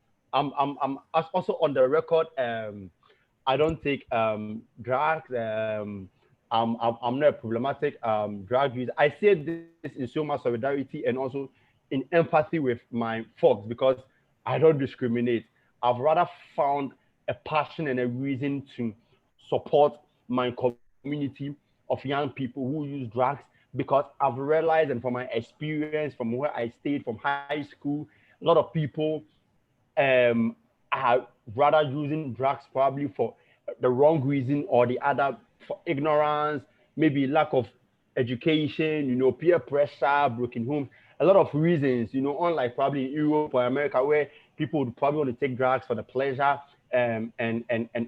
Speaker 5: also on the record. I don't take drugs. I'm not a problematic drug user. I say this in so much solidarity and also in empathy with my folks, because I don't discriminate. I've rather found a passion and a reason to support my community of young people who use drugs, because I've realized, and from my experience, from where I stayed, from high school, a lot of people are rather using drugs probably for the wrong reason or the other, for ignorance, maybe lack of education, peer pressure, broken homes, a lot of reasons, unlike probably in Europe or America where people would probably want to take drugs for the pleasure and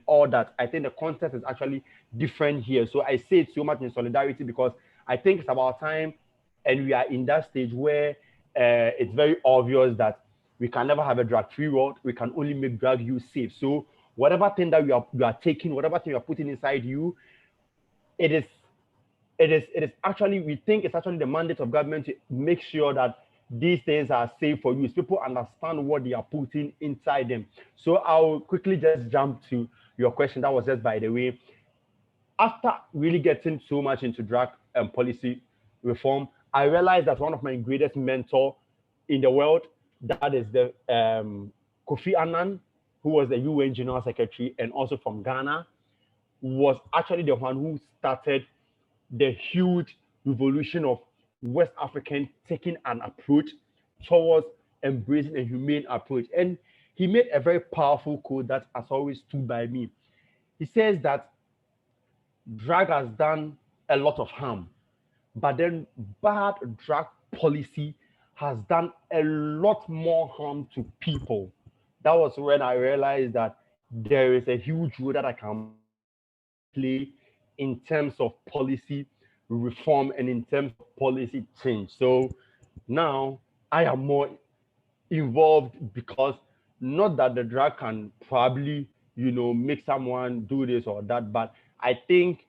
Speaker 5: all that. I think the context is actually different here. So I say it so much in solidarity because I think it's about time, and we are in that stage where it's very obvious that we can never have a drug-free world. We can only make drug use safe. So whatever thing that you are taking, whatever thing you are putting inside you, it is actually, we think it's actually the mandate of government to make sure that these things are safe for use. People understand what they are putting inside them. So I'll quickly just jump to your question. That was just by the way. After really getting so much into drug policy reform, I realized that one of my greatest mentors in the world, that is the Kofi Annan, who was the UN General Secretary and also from Ghana, was actually the one who started the huge revolution of West Africans taking an approach towards embracing a humane approach. And he made a very powerful quote that has always stood by me. He says that drug has done a lot of harm, but then bad drug policy has done a lot more harm to people. That was when I realized that there is a huge role that I can play in terms of policy reform and in terms of policy change. So now I am more involved because not that the drug can probably, make someone do this or that, but I think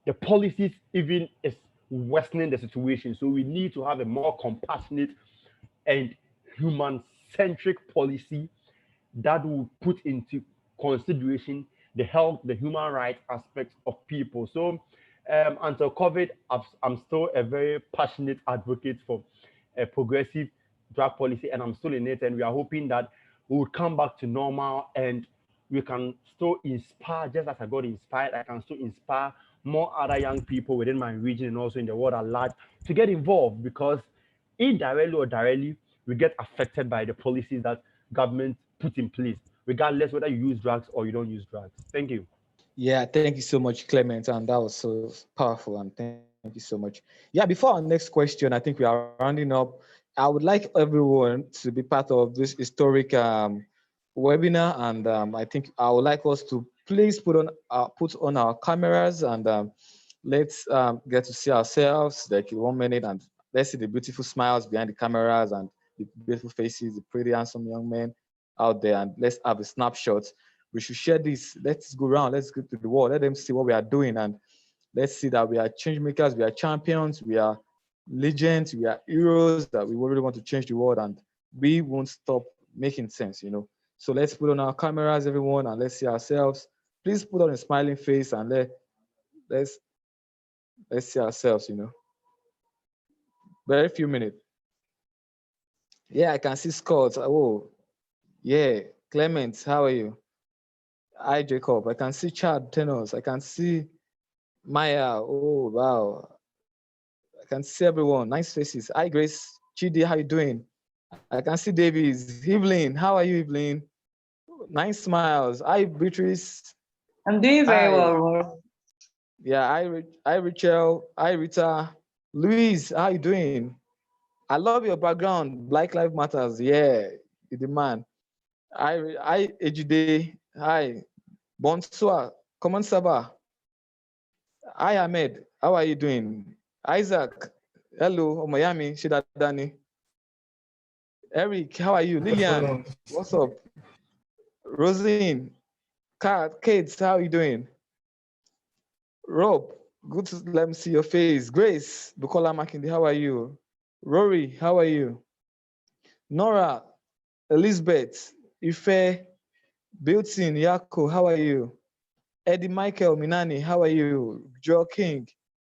Speaker 5: the policies even is worsening the situation. So we need to have a more compassionate and human-centric policy that will put into consideration the health, the human rights aspects of people. So until COVID, I'm still a very passionate advocate for a progressive drug policy, and I'm still in it. And we are hoping that we will come back to normal and we can still inspire, just as I got inspired, I can still inspire more other young people within my region and also in the world at large to get involved, because indirectly or directly, we get affected by the policies that government put in place, regardless whether you use drugs or you don't use drugs. Thank you.
Speaker 1: Yeah, thank you so much, Clement, and that was so powerful. And thank you so much. Yeah, before our next question, I think we are rounding up. I would like everyone to be part of this historic webinar, and I think I would like us to please put on our cameras and let's get to see ourselves like in 1 minute, and let's see the beautiful smiles behind the cameras and the beautiful faces, the pretty handsome young men out there, and let's have a snapshot. We should share this. Let's go around. Let's go to the world. Let them see what we are doing, and let's see that we are change makers. We are champions. We are legends. We are heroes. That we really want to change the world, and we won't stop making sense. So let's put on our cameras, everyone, and let's see ourselves. Please put on a smiling face and let's see ourselves. Very few minutes. Yeah, I can see Scott. Oh, yeah, Clement. How are you? Hi, Jacob. I can see Chad Tenos. I can see Maya. Oh, wow. I can see everyone. Nice faces. Hi, Grace. Chidi, how you doing? I can see Davies. Evelyn, how are you, Evelyn? Nice smiles. Hi, Beatrice.
Speaker 7: I'm doing very
Speaker 1: Hi.
Speaker 7: well.
Speaker 1: Yeah, hi, Rachel. Hi, Rita. Louise, how you doing? I love your background. Black Lives Matters. Yeah, you're the man. Hi, Ejide. Hi. Bonsoir. Comment ça va? Hi, Ahmed. How are you doing? Isaac. Hello, Miami. Shida Dani. Eric, how are you? Lillian, what's up? Rosine. Kate, how are you doing? Rob, good to let me see your face. Grace, Bukola Makinde, how are you? Rory, how are you? Nora, Elizabeth, Ife, Bilton, Yako, how are you? Eddie Michael Minani, how are you? Joe King,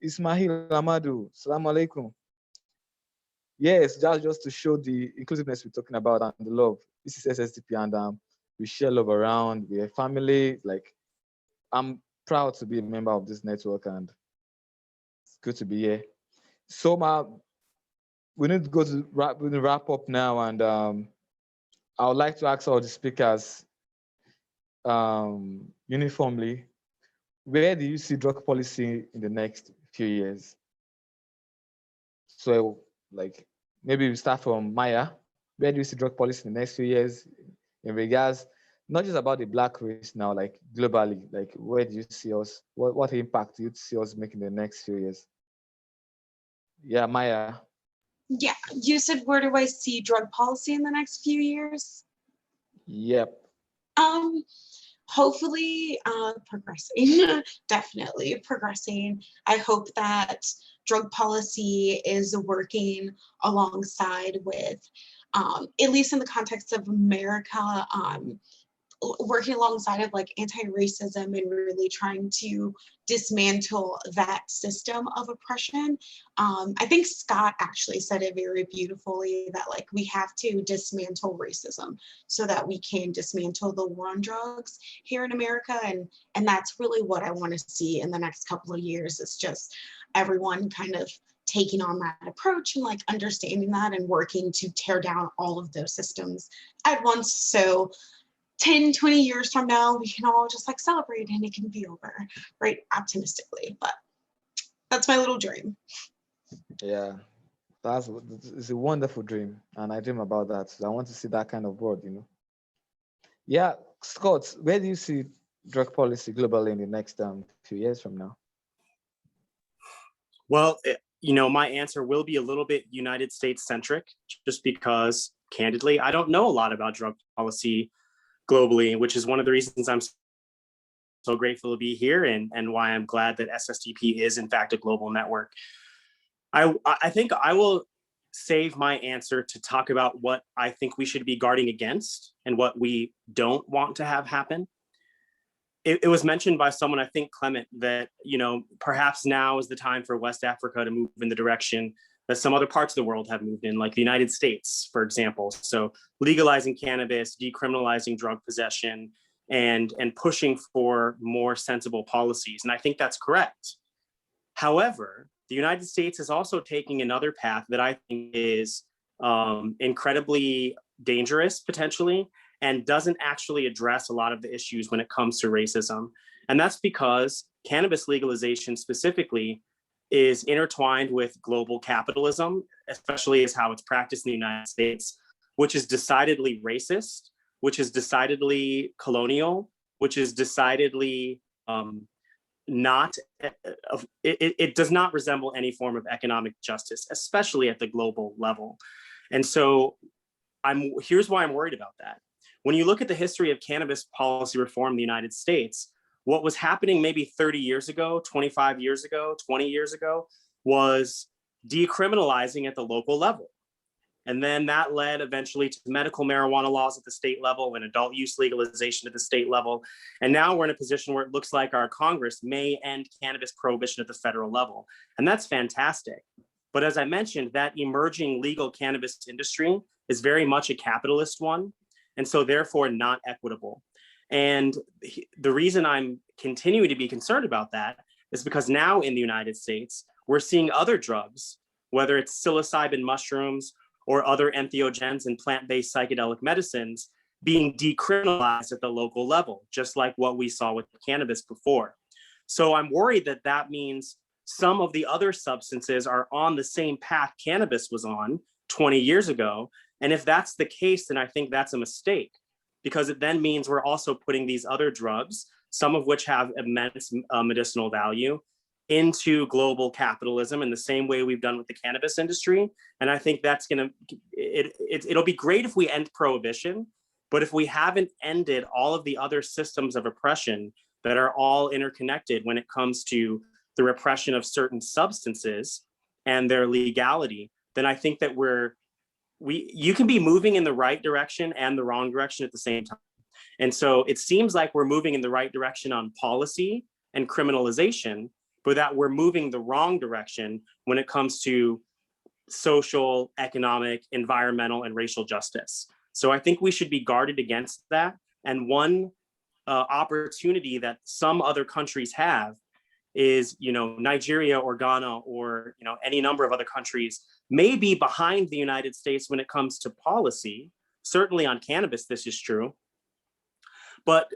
Speaker 1: Ismail Amadou, Assalamu alaikum. Yes, just to show the inclusiveness we're talking about and the love. This is SSDP, and we share love around. We're a family. Like, I'm proud to be a member of this network, and it's good to be here. So, we need to wrap up now, and I would like to ask all the speakers uniformly, where do you see drug policy in the next few years? So, like, maybe we start from Maya. Where do you see drug policy in the next few years in regards, not just about the Black race now, like globally, like where do you see us, what impact do you see us making in the next few years? Yeah, Maya.
Speaker 4: Yeah, you said where do I see drug policy in the next few years?
Speaker 1: Yep.
Speaker 4: Hopefully progressing, definitely progressing. I hope that drug policy is working alongside with, at least in the context of America, working alongside of like anti-racism and really trying to dismantle that system of oppression. I think Scott actually said it very beautifully that like we have to dismantle racism so that we can dismantle the war on drugs here in America. And that's really what I want to see in the next couple of years. It's just everyone kind of taking on that approach and like understanding that and working to tear down all of those systems at once. So 10, 20 years from now, we can all just like celebrate and it can be over, right? Optimistically, but that's my little dream.
Speaker 1: Yeah, it's a wonderful dream, and I dream about that. So I want to see that kind of world, you know. Yeah, Scott, where do you see drug policy globally in the next few years from now?
Speaker 7: Well, my answer will be a little bit United States centric, just because, candidly, I don't know a lot about drug policy globally, which is one of the reasons I'm so grateful to be here and why I'm glad that SSDP is in fact a global network. I think I will save my answer to talk about what I think we should be guarding against and what we don't want to have happen. It was mentioned by someone, I think Clement, that perhaps now is the time for West Africa to move in the direction that some other parts of the world have moved in, like the United States, for example. So legalizing cannabis, decriminalizing drug possession, and pushing for more sensible policies. And I think that's correct. However, the United States is also taking another path that I think is incredibly dangerous, potentially, and doesn't actually address a lot of the issues when it comes to racism. And that's because cannabis legalization specifically is intertwined with global capitalism, especially as how it's practiced in the United States, which is decidedly racist, which is decidedly colonial, which is decidedly it does not resemble any form of economic justice, especially at the global level. And so here's why I'm worried about that. When you look at the history of cannabis policy reform in the United States, what was happening maybe 30 years ago, 25 years ago, 20 years ago, was decriminalizing at the local level. And then that led eventually to medical marijuana laws at the state level and adult use legalization at the state level. And now we're in a position where it looks like our Congress may end cannabis prohibition at the federal level. And that's fantastic. But as I mentioned, that emerging legal cannabis industry is very much a capitalist one, and so therefore not equitable. And the reason I'm continuing to be concerned about that is because now in the United States, we're seeing other drugs, whether it's psilocybin mushrooms or other entheogens and plant-based psychedelic medicines, being decriminalized at the local level, just like what we saw with cannabis before. So I'm worried that that means some of the other substances are on the same path cannabis was on 20 years ago. And if that's the case, then I think that's a mistake, because it then means we're also putting these other drugs, some of which have immense medicinal value, into global capitalism in the same way we've done with the cannabis industry. And I think that's it'll be great if we end prohibition, but if we haven't ended all of the other systems of oppression that are all interconnected when it comes to the repression of certain substances and their legality, then I think that you can be moving in the right direction and the wrong direction at the same time. And so it seems like we're moving in the right direction on policy and criminalization, but that we're moving the wrong direction when it comes to social, economic, environmental, and racial justice. So I think we should be guarded against that. And one opportunity that some other countries have is, Nigeria or Ghana or, any number of other countries may be behind the United States when it comes to policy, Certainly on cannabis, this is true. But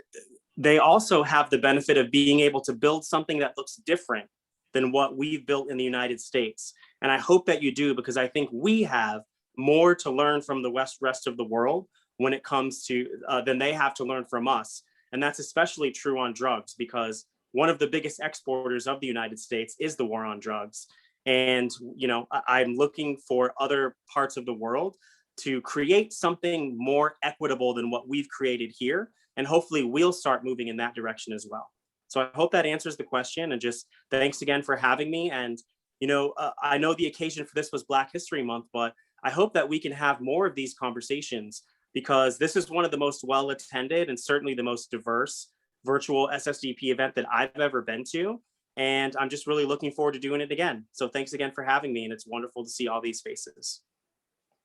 Speaker 7: they also have the benefit of being able to build something that looks different than what we've built in the United States. And I hope that you do, because I think we have more to learn from the rest of the world when it comes to than they have to learn from us. And that's especially true on drugs, because one of the biggest exporters of the United States is the war on drugs. And, you know, I'm looking for other parts of the world to create something more equitable than what we've created here. And hopefully we'll start moving in that direction as well. So I hope that answers the question, and just thanks again for having me. And, you know, I know the occasion for this was Black History Month, but I hope that we can have more of these conversations, because this is one of the most well-attended and certainly the most diverse virtual SSDP event that I've ever been to. And I'm just really looking forward to doing it again. So thanks again for having me. And it's wonderful to see all these faces.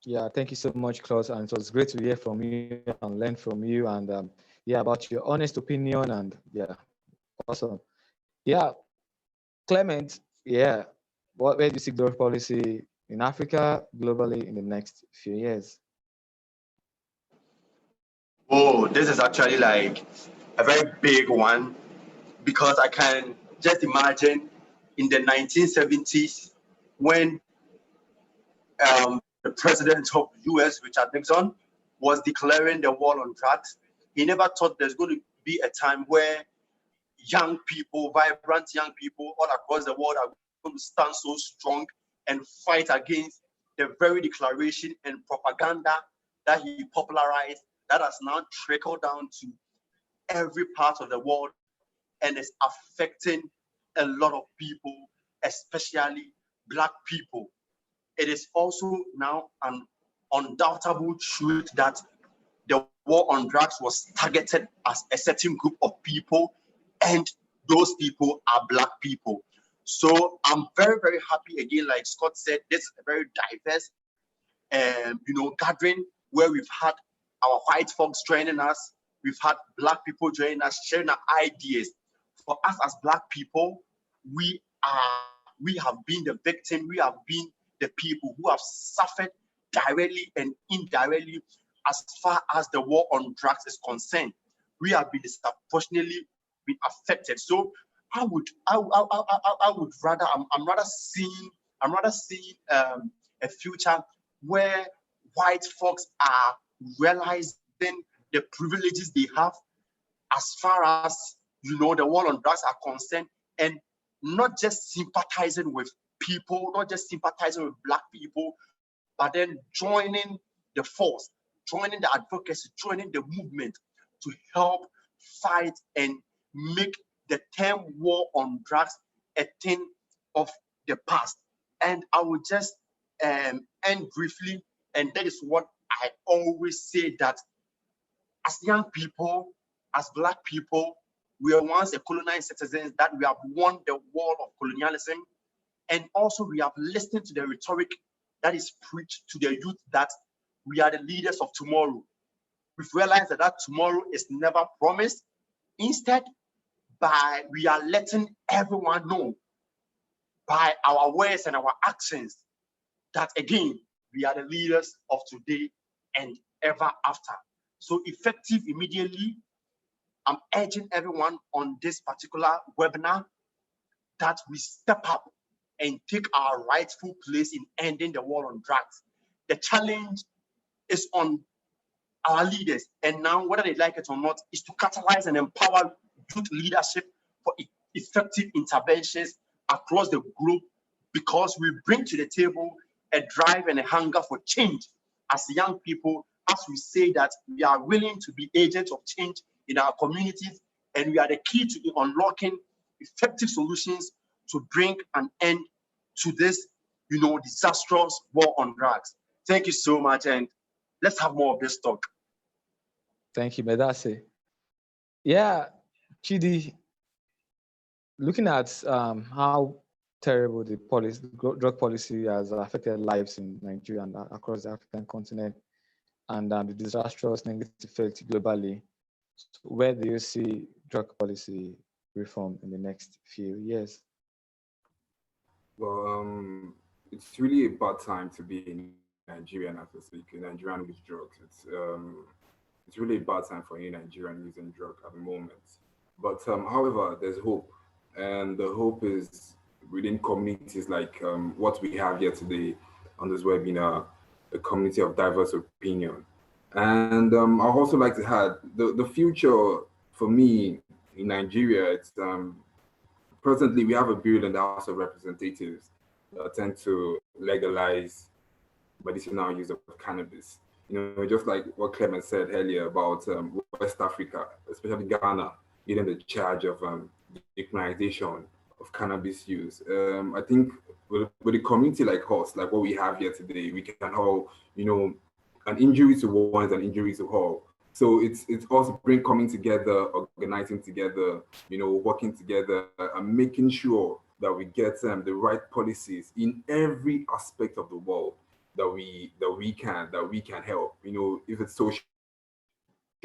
Speaker 1: Yeah, thank you so much, Klaus. And it was great to hear from you and learn from you, and yeah, about your honest opinion. And yeah, awesome. Yeah, Clement, yeah, where do you see drug policy in Africa, globally, in the next few years?
Speaker 8: Oh, this is actually like a very big one, because I can just imagine in the 1970s when the president of the US, Richard Nixon, was declaring the war on drugs. He never thought there's going to be a time where young people, vibrant young people all across the world are going to stand so strong and fight against the very declaration and propaganda that he popularized, that has now trickled down to every part of the world and is affecting a lot of people, especially Black people. It is also now an undoubtable truth that the war on drugs was targeted as a certain group of people, and those people are Black people. So I'm very, very happy again, like Scott said, this is a very diverse gathering where we've had our white folks joining us, we've had Black people joining us, sharing our ideas. For us as Black people, we have been the victim, we have been the people who have suffered directly and indirectly as far as the war on drugs is concerned. We have been disproportionately been affected. So I'm rather seeing a future where white folks are realizing the privileges they have as far as the war on drugs are concerned, and not just sympathizing with people, not just sympathizing with Black people, but then joining the force, joining the advocacy, joining the movement to help fight and make the term war on drugs a thing of the past. And I will just end briefly, and that is what I always say, that as young people, as Black people, we are once a colonized citizens, that we have won the war of colonialism, and also we have listened to the rhetoric that is preached to the youth that we are the leaders of tomorrow. We've realized that tomorrow is never promised. Instead, we are letting everyone know by our words and our actions that, again, we are the leaders of today and ever after. So effective immediately, I'm urging everyone on this particular webinar that we step up and take our rightful place in ending the war on drugs. The challenge is on our leaders, and now, whether they like it or not, is to catalyze and empower youth leadership for effective interventions across the globe, because we bring to the table a drive and a hunger for change as young people, as we say that we are willing to be agents of change in our communities, and we are the key to unlocking effective solutions to bring an end to this, disastrous war on drugs. Thank you so much, and let's have more of this talk.
Speaker 1: Thank you, Medase. Yeah, Chidi, looking at how terrible the drug policy has affected lives in Nigeria and across the African continent, and the disastrous negative effects globally, where do you see drug policy reform in the next few years?
Speaker 3: Well, it's really a bad time to be in Nigerian as we speak, a Nigerian with drugs. It's really a bad time for any Nigerian using drug at the moment. But however, there's hope, and the hope is within communities like what we have here today on this webinar, a community of diverse opinion. And I'd also like to add the future for me in Nigeria. It's presently we have a bill in the House of Representatives that tend to legalize medicinal use of cannabis. You know, just like what Clement said earlier about West Africa, especially Ghana, leading the charge of decolonization of cannabis use. I think with a community like us, like what we have here today, we can all, you know, an injury to one is an injury to all. So it's us coming together, organizing together, you know, working together, and making sure that we get the right policies in every aspect of the world that we can help. You know, if it's social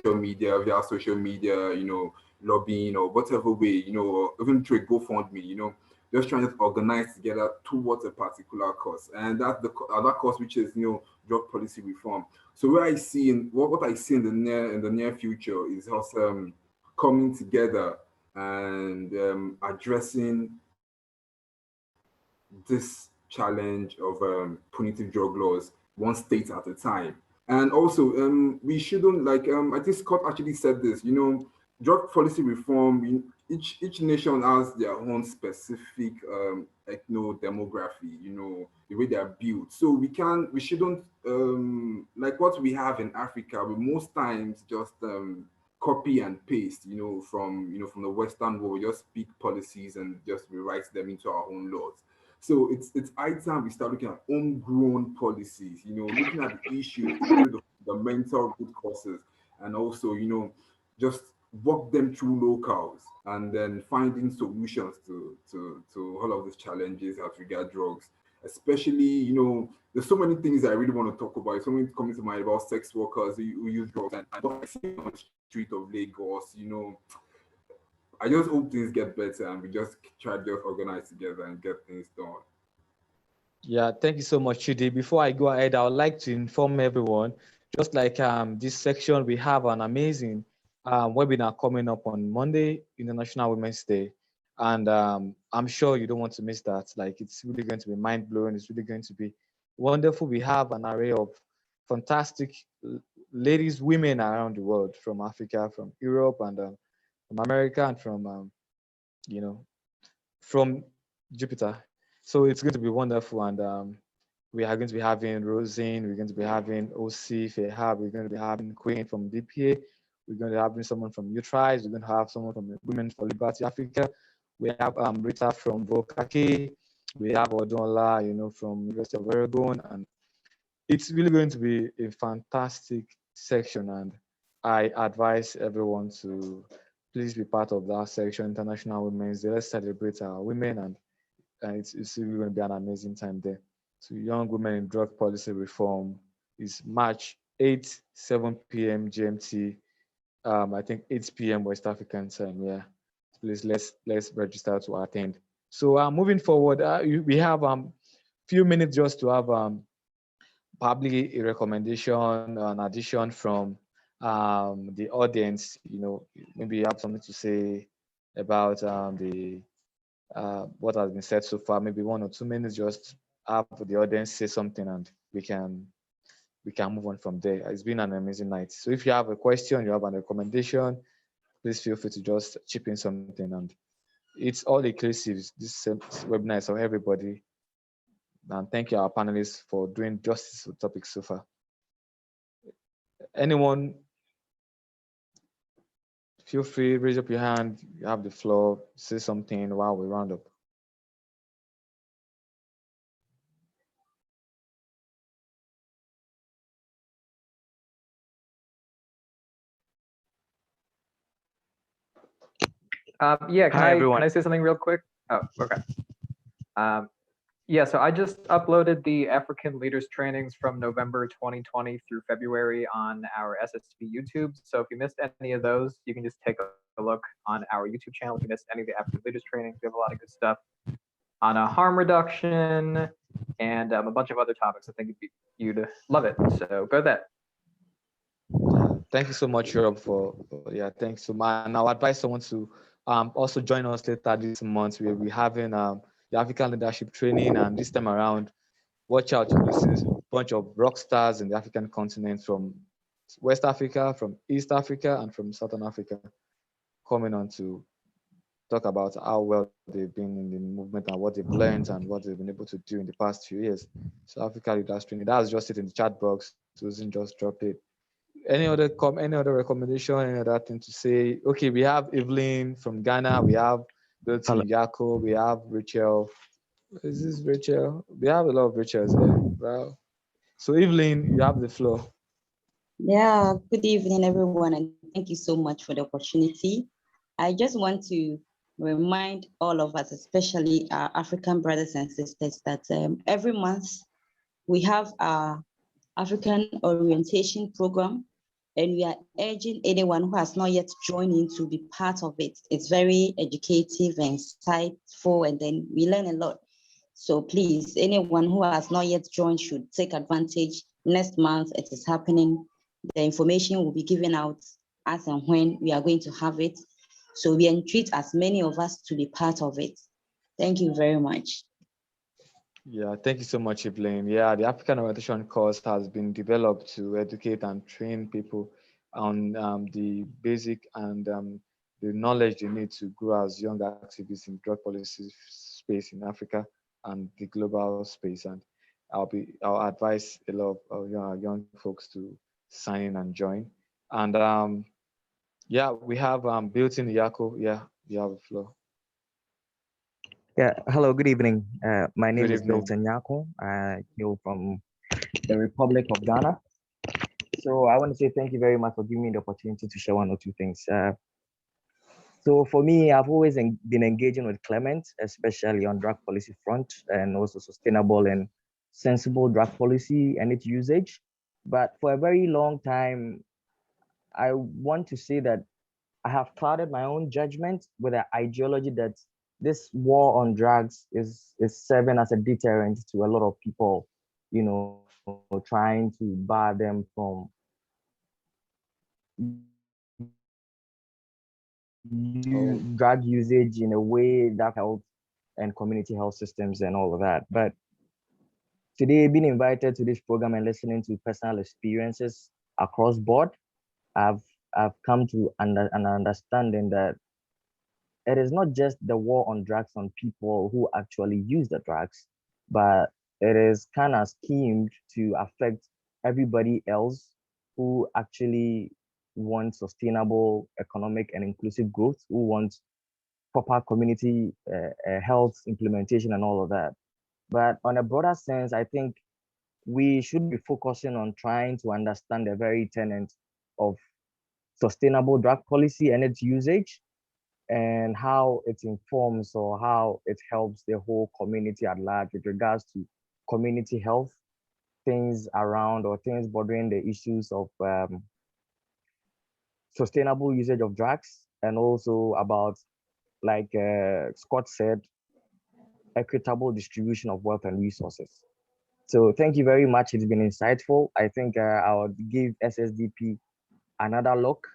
Speaker 3: media, via social media, you know, lobbying or whatever way, you know, or even through a GoFundMe, you know, just trying to organize together towards a particular cause, and that's the other cause, which is, you know, drug policy reform. So what I see in the near future is us coming together and addressing this challenge of punitive drug laws one state at a time. And also, we shouldn't, like, I think Scott actually said this, you know, drug policy reform, each nation has their own specific ethno-demography, you know, the way they are built. So we shouldn't, like what we have in Africa, we most times just copy and paste, you know, from the Western world. We just pick policies and just rewrite them into our own laws. So it's high time we start looking at homegrown policies, you know, looking at the issues, the mental root causes, and also, you know, just walk them through locals and then finding solutions to all of these challenges as regard drugs. Especially, you know, there's so many things I really want to talk about. So many coming to mind about sex workers who use drugs, and I don't see on the street of Lagos, you know. I just hope things get better and we just try to just organize together and get things done.
Speaker 1: Yeah, thank you so much, Chidi. Before I go ahead, I would like to inform everyone, just like this section, we have an amazing webinar coming up on Monday, International Women's Day. And I'm sure you don't want to miss that. Like, it's really going to be mind-blowing. It's really going to be wonderful. We have an array of fantastic ladies, women around the world, from Africa, from Europe, and from America, and from, you know, from Jupiter. So it's going to be wonderful. And we are going to be having Rosine, we're going to be having OC, Fehab, we're going to be having Queen from DPA, we're going to be having someone from Utrise, we're going to have someone from Women for Liberty Africa, we have Rita from Vokake, we have Odola, you know, from University of Oregon, and it's really going to be a fantastic section, and I advise everyone to please be part of that section, International Women's Day. Let's celebrate our women, and it's really going to be an amazing time there. So Young Women in Drug Policy Reform is March 8, 7 p.m. GMT, I think 8 p.m. West African time, yeah. Please, let's register to attend. So moving forward, we have few minutes just to have probably a recommendation, an addition from the audience. You know, maybe you have something to say about the what has been said so far. Maybe 1 or 2 minutes, just have the audience say something, and we can move on from there. It's been an amazing night. So if you have a question, you have a recommendation, please feel free to just chip in something. And it's all inclusive. This webinar is for everybody. And thank you, our panelists, for doing justice to the topic so far. Anyone, feel free, raise up your hand. You have the floor. Say something while we round up.
Speaker 9: Yeah,
Speaker 10: Hi, everyone.
Speaker 9: Can I say something real quick? Oh, okay. Yeah, so I just uploaded the African Leaders Trainings from November 2020 through February on our SSDP YouTube. So if you missed any of those, you can just take a look on our YouTube channel. If you missed any of the African Leaders Trainings, we have a lot of good stuff on harm reduction and a bunch of other topics. I think you'd love it. So go there.
Speaker 1: Thank you so much, Rob, thanks so much. And I'll advise someone to also join us later this month. We'll be having the African leadership training, and this time around, watch out, you'll see a bunch of rock stars in the African continent from West Africa, from East Africa, and from Southern Africa coming on to talk about how well they've been in the movement and what they've learned and what they've been able to do in the past few years. So Africa Leaders Training, that's just it in the chat box. Susan just dropped it. Any other recommendation, any other thing to say? Okay, we have Evelyn from Ghana, we have Tanyako, we have Rachel. Is this Rachel? We have a lot of Rachels here. Wow. So Evelyn, you have the floor.
Speaker 10: Yeah, good evening, everyone, and thank you so much for the opportunity. I just want to remind all of us, especially our African brothers and sisters, that every month we have our African orientation program, and we are urging anyone who has not yet joined in to be part of it. It's very educative and insightful, and then we learn a lot. So please, anyone who has not yet joined should take advantage. Next month, it is happening. The information will be given out as and when we are going to have it. So we entreat as many of us to be part of it. Thank you very much.
Speaker 1: Yeah, thank you so much, Evelyn. Yeah, the African Orientation course has been developed to educate and train people on the basic and the knowledge they need to grow as young activists in drug policy space in Africa and the global space. And I'll advise a lot of young folks to sign in and join. And yeah, we have built-in Yako. Yeah, you have the floor.
Speaker 11: Yeah, hello, good evening. My name
Speaker 1: Good
Speaker 11: is
Speaker 1: evening.
Speaker 11: Tanyako. I hail from the Republic of Ghana. So I want to say thank you very much for giving me the opportunity to share one or two things. So for me, I've always been engaging with Clement, especially on drug policy front and also sustainable and sensible drug policy and its usage. But for a very long time, I want to say that I have clouded my own judgment with the ideology that this war on drugs is serving as a deterrent to a lot of people, you know, trying to bar them from drug usage in a way that helps and community health systems and all of that. But today, being invited to this program and listening to personal experiences across board, I've come to an understanding that it is not just the war on drugs on people who actually use the drugs, but it is kind of schemed to affect everybody else who actually wants sustainable economic and inclusive growth, who wants proper community health implementation and all of that. But on a broader sense, I think we should be focusing on trying to understand the very tenet of sustainable drug policy and its usage, and how it informs or how it helps the whole community at large with regards to community health, things around or things bordering the issues of sustainable usage of drugs, and also about, like Scott said, equitable distribution of wealth and resources. So thank you very much. It's been insightful. I think I would give SSDP another look.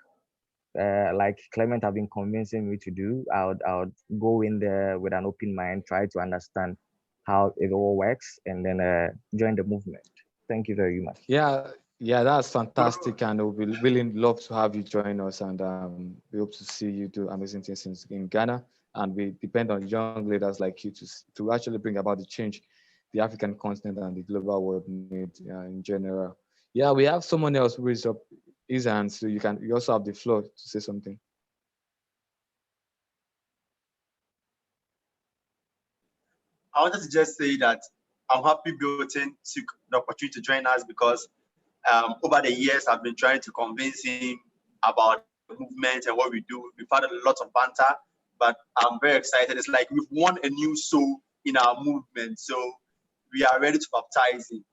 Speaker 11: Like Clement have been convincing me to do. I would go in there with an open mind, try to understand how it all works, and then join the movement. Thank you very much.
Speaker 1: Yeah, that's fantastic, and we'll be really love to have you join us, and we hope to see you do amazing things in Ghana. And we depend on young leaders like you to actually bring about the change the African continent and the global world need in general. Yeah, we have someone else who raised up his hand, so you also have the floor to say something.
Speaker 8: I wanted to just say that I'm happy Built-in took the opportunity to join us, because over the years I've been trying to convince him about the movement and what we do. We've had a lot of banter, but I'm very excited. It's like we've won a new soul in our movement, so we are ready to baptize him.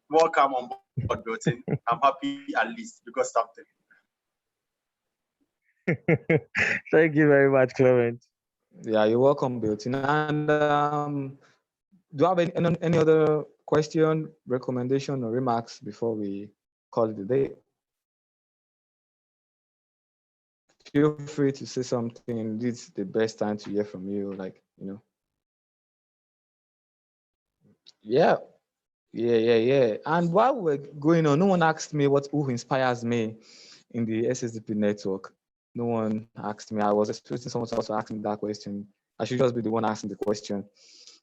Speaker 8: Welcome on board, Built-in. I'm happy at least because something.
Speaker 11: Thank you very much, Clement.
Speaker 1: Yeah, you're welcome, Built-in. And do you have any other question, recommendation, or remarks before we call it a day? Feel free to say something. This is the best time to hear from you, like, you know. Yeah. And while we're going on, no one asked me who inspires me in the SSDP network. No one asked me. I was expecting someone to also ask me that question. I should just be the one asking the question.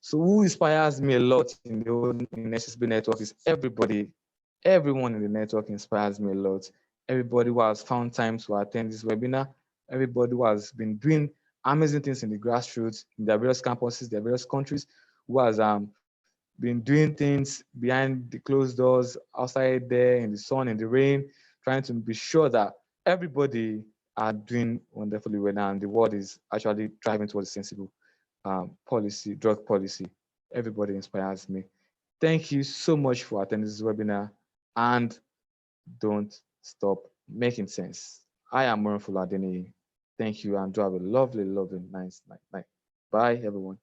Speaker 1: So who inspires me a lot in SSB network is everybody. Everyone in the network inspires me a lot. Everybody who has found time to attend this webinar, everybody who has been doing amazing things in the grassroots, in their various campuses, their various countries, who has been doing things behind the closed doors, outside there, in the sun, in the rain, trying to be sure that everybody are doing wonderfully well and the world is actually driving towards a sensible policy, drug policy. Everybody inspires me. Thank you so much for attending this webinar, and don't stop making sense. I am Moronfolu Adeniyi. Thank you, and do have a lovely, lovely, nice night. Bye, everyone.